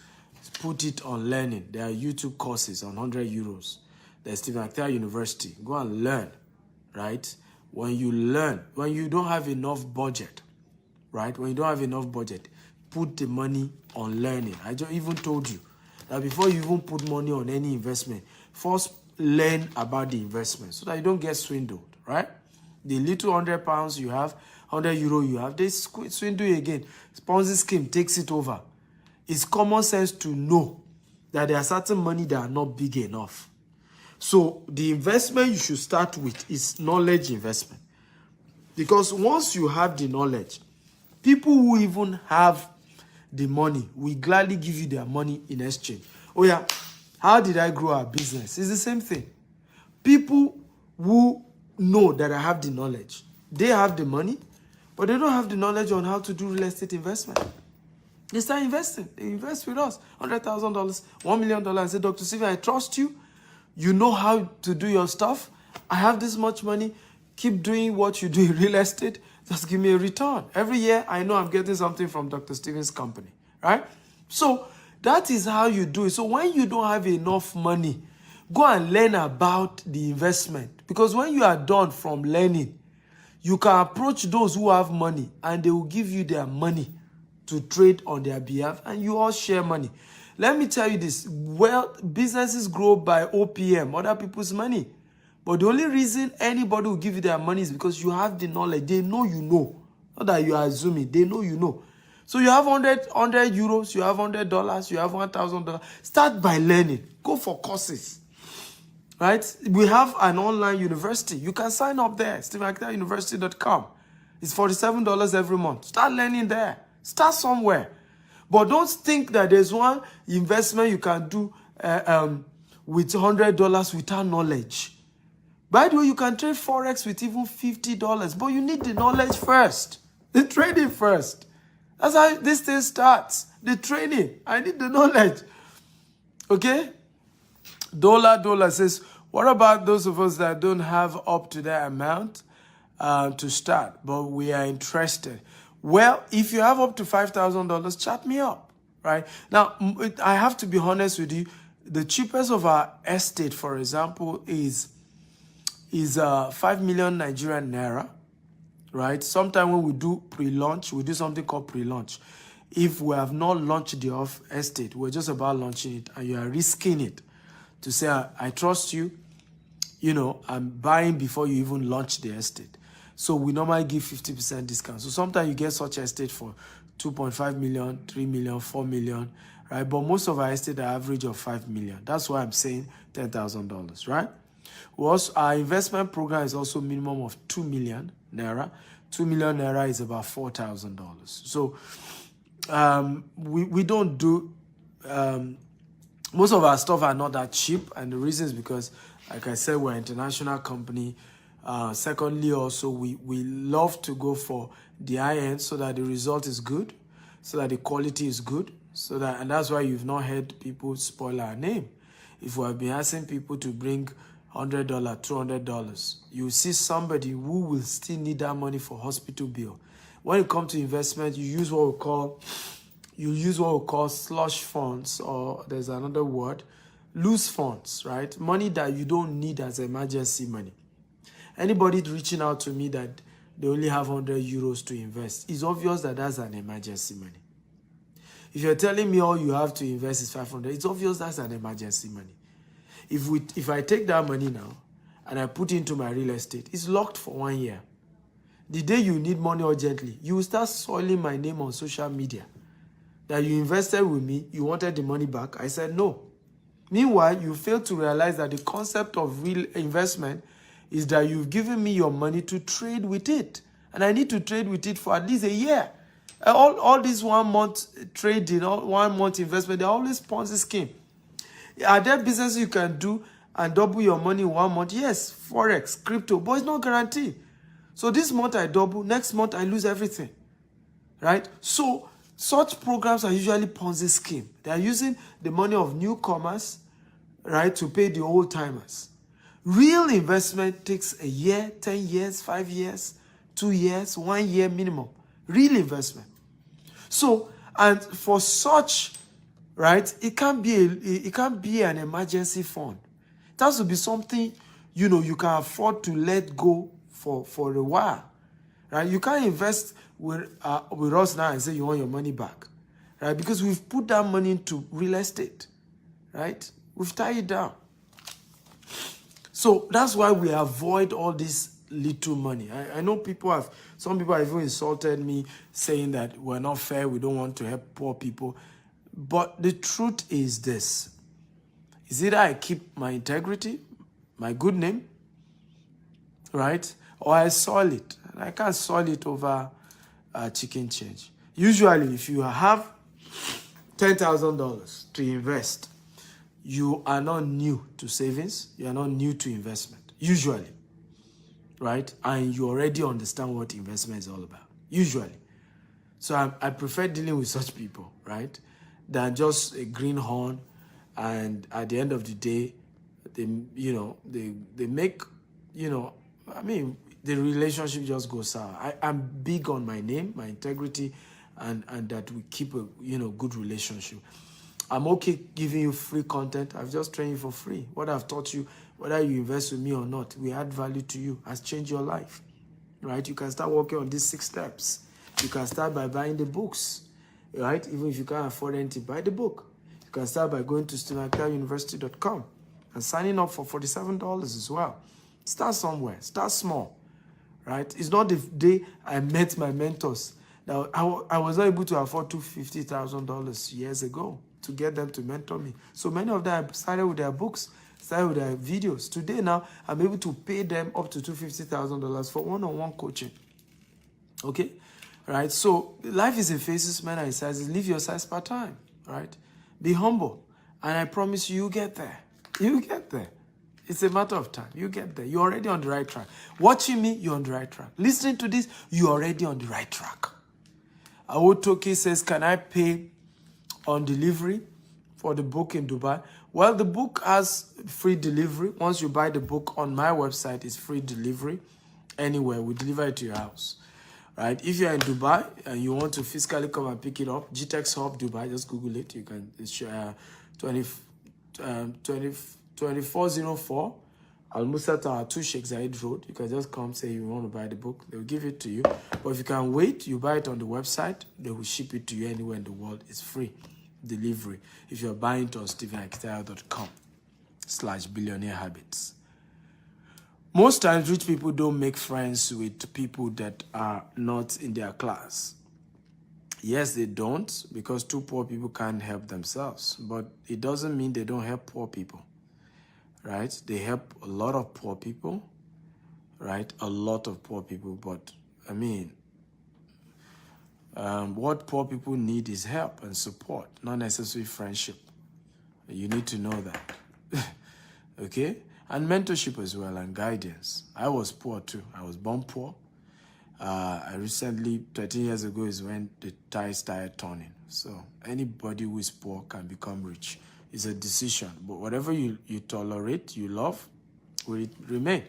put it on learning. There are YouTube courses on 100 euros. There's Stephen Actel University. Go and learn, right? When you learn, when you don't have enough budget, right? When you don't have enough budget, put the money on learning. I just even told you that before you even put money on any investment, first learn about the investment so that you don't get swindled, right? The little £100 you have, €100 you have, they swindle you again. Ponzi scheme takes it over. It's common sense to know that there are certain money that are not big enough. So the investment you should start with is knowledge investment. Because once you have the knowledge, people who even have the money will gladly give you their money in exchange. Oh yeah, how did I grow our business? It's the same thing. People who know that I have the knowledge, they have the money, but they don't have the knowledge on how to do real estate investment. They start investing. They invest with us. $100,000, $1 million, and say, Dr. Stephen, I trust you. You know how to do your stuff. I have this much money. Keep doing what you do in real estate. Just give me a return. Every year, I know I'm getting something from Dr. Stephen's company, right? So that is how you do it. So when you don't have enough money, go and learn about the investment. Because when you are done from learning, you can approach those who have money and they will give you their money to trade on their behalf, and you all share money. Let me tell you this, well, businesses grow by OPM, other people's money. But the only reason anybody will give you their money is because you have the knowledge. They know you know. Not that you are assuming. They know you know. So you have 100 euros, you have $100, you have $1,000. Start by learning. Go for courses. Right? We have an online university. You can sign up there, stephenakitauniversity.com. It's $47 every month. Start learning there. Start somewhere. But don't think that there's one investment you can do with $100 without knowledge. By the way, you can trade Forex with even $50, but you need the knowledge first. The trading first. That's how this thing starts. The trading. I need the knowledge. Okay? Dollar says, what about those of us that don't have up to that amount to start, but we are interested? Well, if you have up to $5,000, chat me up, right? Now, I have to be honest with you. The cheapest of our estate, for example, is 5 million Nigerian naira, right? Sometime when we do pre-launch, we do something called pre-launch. If we have not launched the off estate, we're just about launching it, and you are risking it to say, I trust you, you know, I'm buying before you even launch the estate. So we normally give 50% discount. So sometimes you get such estate for 2.5 million, 3 million, 4 million, right? But most of our estate are average of 5 million. That's why I'm saying $10,000, right? Our investment program is also minimum of 2 million naira. 2 million naira is about $4,000. So we don't do, most of our stuff are not that cheap. And the reason is because, like I said, we're an international company. Secondly, also, we love to go for the high end so that the result is good, so that the quality is good, and that's why you've not heard people spoil our name. If we have been asking people to bring $100, $200, you see somebody who will still need that money for hospital bill. When it comes to investment, you use what we call slush funds, or there's another word, loose funds, right? Money that you don't need as emergency money. Anybody reaching out to me that they only have 100 euros to invest, it's obvious that that's an emergency money. If you're telling me all you have to invest is 500, it's obvious that's an emergency money. If I take that money now and I put it into my real estate, it's locked for 1 year. The day you need money urgently, you will start soiling my name on social media. That you invested with me, you wanted the money back. I said no. Meanwhile, you fail to realize that the concept of real investment is that you've given me your money to trade with it. And I need to trade with it for at least a year. All this 1 month trading, 1 month investment, they're always Ponzi scheme. Are there businesses you can do and double your money in 1 month? Yes, Forex, crypto, but it's not guaranteed. So this month I double, next month I lose everything, right? So such programs are usually Ponzi scheme. They are using the money of newcomers, right, to pay the old timers. Real investment takes a year, 10 years, 5 years, 2 years, 1 year minimum. Real investment. So, and for such, right, it can't be an emergency fund. It has to be something, you know, you can afford to let go for a while, right? You can't invest with us now and say you want your money back, right? Because we've put that money into real estate, right? We've tied it down. So that's why we avoid all this little money. I know some people have even insulted me saying that we're not fair, we don't want to help poor people. But the truth is this. Is either I keep my integrity, my good name, right? Or I soil it. And I can't soil it over chicken change. Usually, if you have $10,000 to invest, you are not new to savings. You are not new to investment. Usually, right? And you already understand what investment is all about. Usually. So I prefer dealing with such people, right? Than just a greenhorn, and at the end of the day, they make, the relationship just goes sour. I'm big on my name, my integrity, and that we keep a good relationship. I'm okay giving you free content. I've just trained you for free. What I've taught you, whether you invest with me or not, we add value to you, has changed your life, right? You can start working on these 6 steps. You can start by buying the books, right? Even if you can't afford anything, buy the book. You can start by going to stephenakitauniversity.com and signing up for $47 as well. Start somewhere. Start small, right? It's not the day I met my mentors. Now, I was not able to afford $250,000 years ago to get them to mentor me. So many of them started with their books, started with their videos. Today now, I'm able to pay them up to $250,000 for one-on-one coaching. Okay? Right? So life is in phases, men are in sizes. Live your size per time, right? Be humble. And I promise you, you get there. You get there. It's a matter of time. You get there. You're already on the right track. Watching me, you're on the right track. Listening to this, you're already on the right track. Awotoki says, can I pay on delivery for the book in Dubai? Well, the book has free delivery. Once you buy the book on my website, it's free delivery. Anywhere, we deliver it to your house. Right? If you're in Dubai and you want to physically come and pick it up, GTEX Hub Dubai, just Google it. You can, it's 2404 Al Musa Tower 2 Sheikh Zayed Road. You can just come, say you want to buy the book. They'll give it to you. But if you can wait, you buy it on the website. They will ship it to you anywhere in the world. It's free delivery. If you're buying it on stephenakitayo.com/billionaire habits. Most times, rich people don't make friends with people that are not in their class. Yes, they don't, because 2 poor people can't help themselves. But it doesn't mean they don't help poor people, right? They help a lot of poor people, right? A lot of poor people. But, I mean, what poor people need is help and support, not necessarily friendship. You need to know that, okay? And mentorship as well, and guidance. I was poor too. I was born poor. I recently, 13 years ago, is when the tide started turning. So anybody who is poor can become rich. It's a decision. But whatever you tolerate, you love, will remain.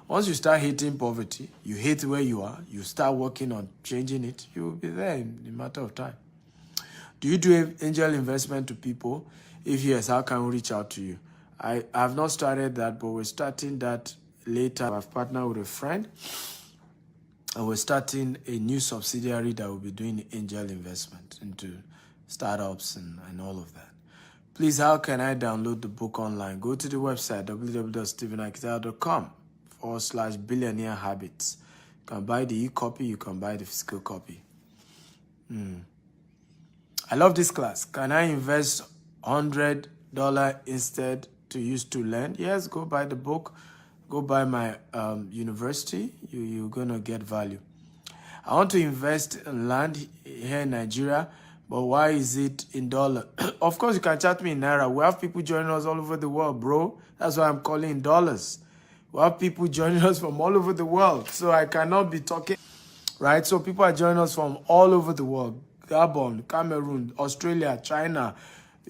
Once you start hating poverty, you hate where you are, you start working on changing it, you will be there in a matter of time. Do you do angel investment to people? If yes, how can we reach out to you? I have not started that, but we're starting that later. I've partnered with a friend, and we're starting a new subsidiary that will be doing angel investment into startups and all of that. Please, how can I download the book online? Go to the website, www.stephenakitayo.com/billionaire habits. You can buy the e-copy, you can buy the physical copy. I love this class. Can I invest $100 instead to use to learn? Yes, go buy the book. Go buy my university. You're going to get value. I want to invest in land here in Nigeria, but why is it in dollar? Of course, you can chat me in Naira. We have people joining us all over the world, bro. That's why I'm calling in dollars. We have people joining us from all over the world. So I cannot be talking, right? So people are joining us from all over the world. Gabon, Cameroon, Australia, China,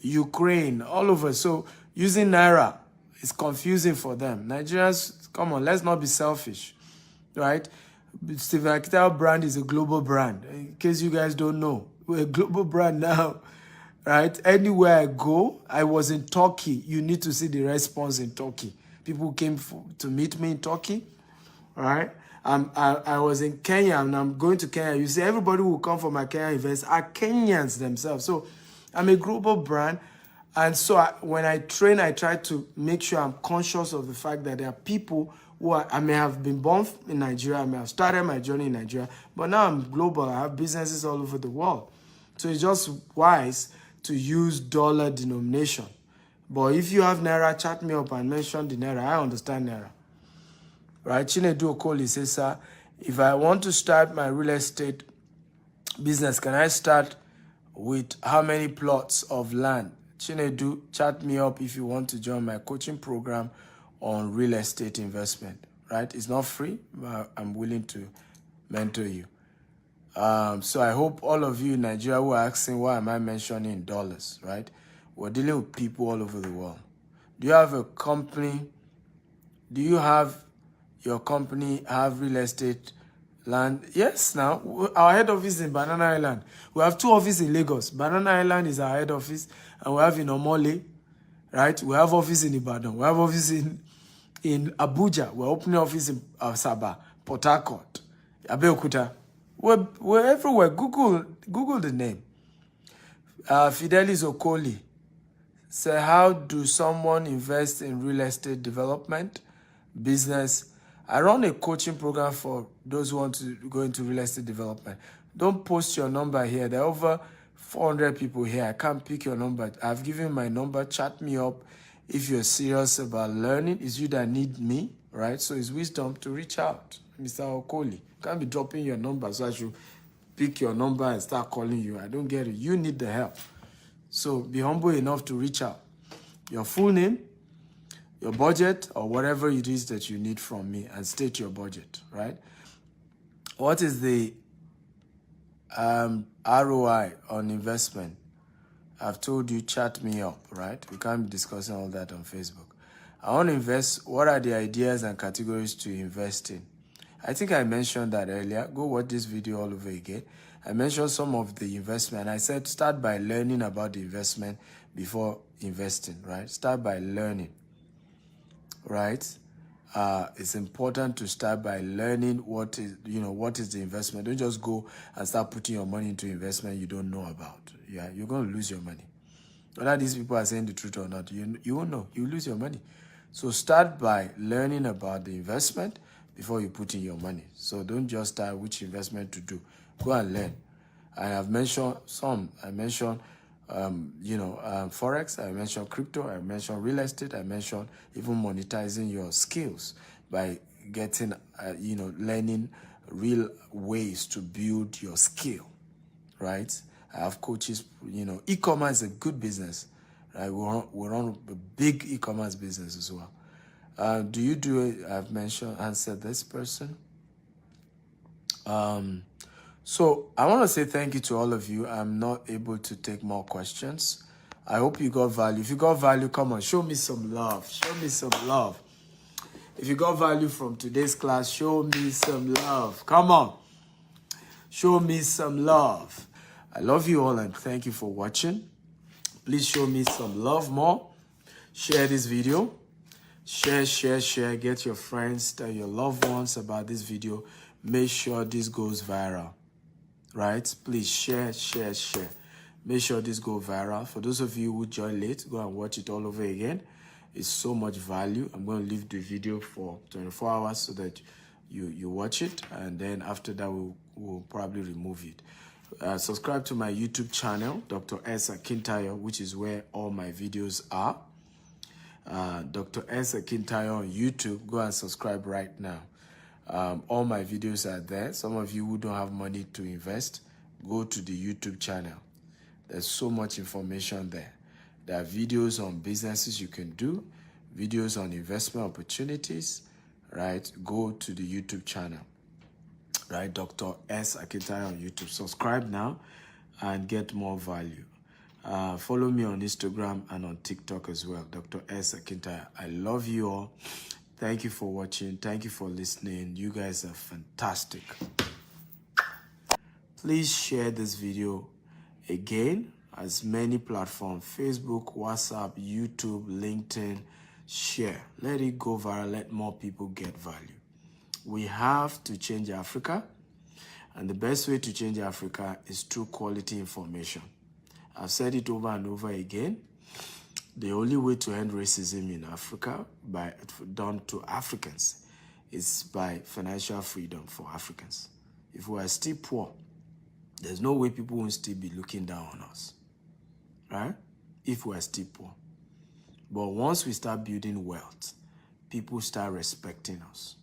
Ukraine, all over. So using Naira is confusing for them. Nigerians, come on, let's not be selfish, right? Stephen Akitayo brand is a global brand. In case you guys don't know, we're a global brand now, right? Anywhere I go, I was in Turkey. You need to see the response in Turkey. People came to meet me in Turkey, all right? I was in Kenya, and I'm going to Kenya. You see, everybody who will come for my Kenya events are Kenyans themselves. So I'm a global brand. And so when I train, I try to make sure I'm conscious of the fact that there are people who I may have been born in Nigeria, I may have started my journey in Nigeria, but now I'm global. I have businesses all over the world. So it's just wise to use dollar denomination, But if you have Naira, chat me up and mention the Naira. I understand Naira. Right? Chinedu Okoli says, sir, if I want to start my real estate business, can I start with how many plots of land? Chinedu, chat me up if you want to join my coaching program on real estate investment. Right? It's not free, but I'm willing to mentor you. So I hope all of you in Nigeria who are asking why am I mentioning dollars, right? We're dealing with people all over the world. Do you have a company? Do you have your company have real estate land? Yes, now our head office in Banana Island. We have 2 offices in Lagos. Banana Island is our head office, and we have in Omole, right? We have office in Ibadan. We have office in Abuja. We're opening office in Asaba, Port Harcourt, Abeokuta. We're everywhere. Google the name. Fidelis Okoli say, how do someone invest in real estate development business? I run a coaching program for those who want to go into real estate development. Don't post your number here. There are over 400 people here. I can't pick your number. I've given my number. Chat me up if you're serious about learning. It's you that need me, right? So it's wisdom to reach out. Mr. Okoli, can't be dropping your number, so I should pick your number and start calling you. I don't get it. You need the help. So be humble enough to reach out. Your full name, your budget, or whatever it is that you need from me, and state your budget, right? What is the ROI on investment? I've told you, chat me up, right? We can't be discussing all that on Facebook. I want to invest. What are the ideas and categories to invest in? I think I mentioned that earlier. Go watch this video all over again. I mentioned some of the investment. I said start by learning about the investment before investing, right? Start by learning, right? It's important to start by learning what is the investment. Don't just go and start putting your money into investment you don't know about. Yeah, you're going to lose your money. Whether these people are saying the truth or not, you won't know. You lose your money. So start by learning about the investment before you put in your money. So don't just start which investment to do. Go and learn. I have mentioned some. I mentioned, Forex. I mentioned crypto. I mentioned real estate. I mentioned even monetizing your skills by getting, learning real ways to build your skill, right? I have coaches, e-commerce is a good business, right? We run a big e-commerce business as well. Do you do it? I've answered this person. So I want to say thank you to all of you. I'm not able to take more questions. I hope you got value. If you got value, come on, show me some love. Show me some love. If you got value from today's class, show me some love. Come on. Show me some love. I love you all and thank you for watching. Please show me some love more. Share this video. Share. Get your friends, tell your loved ones about this video. Make sure this goes viral, right? Please share. Make sure this goes viral. For those of you who joined late, go and watch it all over again. It's so much value. I'm going to leave the video for 24 hours so that you watch it, and then after that we'll probably remove it. Subscribe to my YouTube channel, Dr. S. Akintayo, which is where all my videos are. Dr. S. Akintayo on YouTube. Go and subscribe right now. All my videos are there. Some of you who don't have money to invest, go to the YouTube channel. There's so much information there. There are videos on businesses you can do, videos on investment opportunities, right? Go to the YouTube channel, right? Dr. S. Akintayo on YouTube. Subscribe now and get more value. Follow me on Instagram and on TikTok as well, Dr. S. Akintayo. I love you all. Thank you for watching. Thank you for listening. You guys are fantastic. Please share this video again, as many platforms, Facebook, WhatsApp, YouTube, LinkedIn. Share. Let it go viral. Let more people get value. We have to change Africa, and the best way to change Africa is through quality information. I've said it over and over again. The only way to end racism in Africa, done to Africans, is by financial freedom for Africans. If we are still poor, there's no way people won't still be looking down on us, right? If we are still poor. But once we start building wealth, people start respecting us.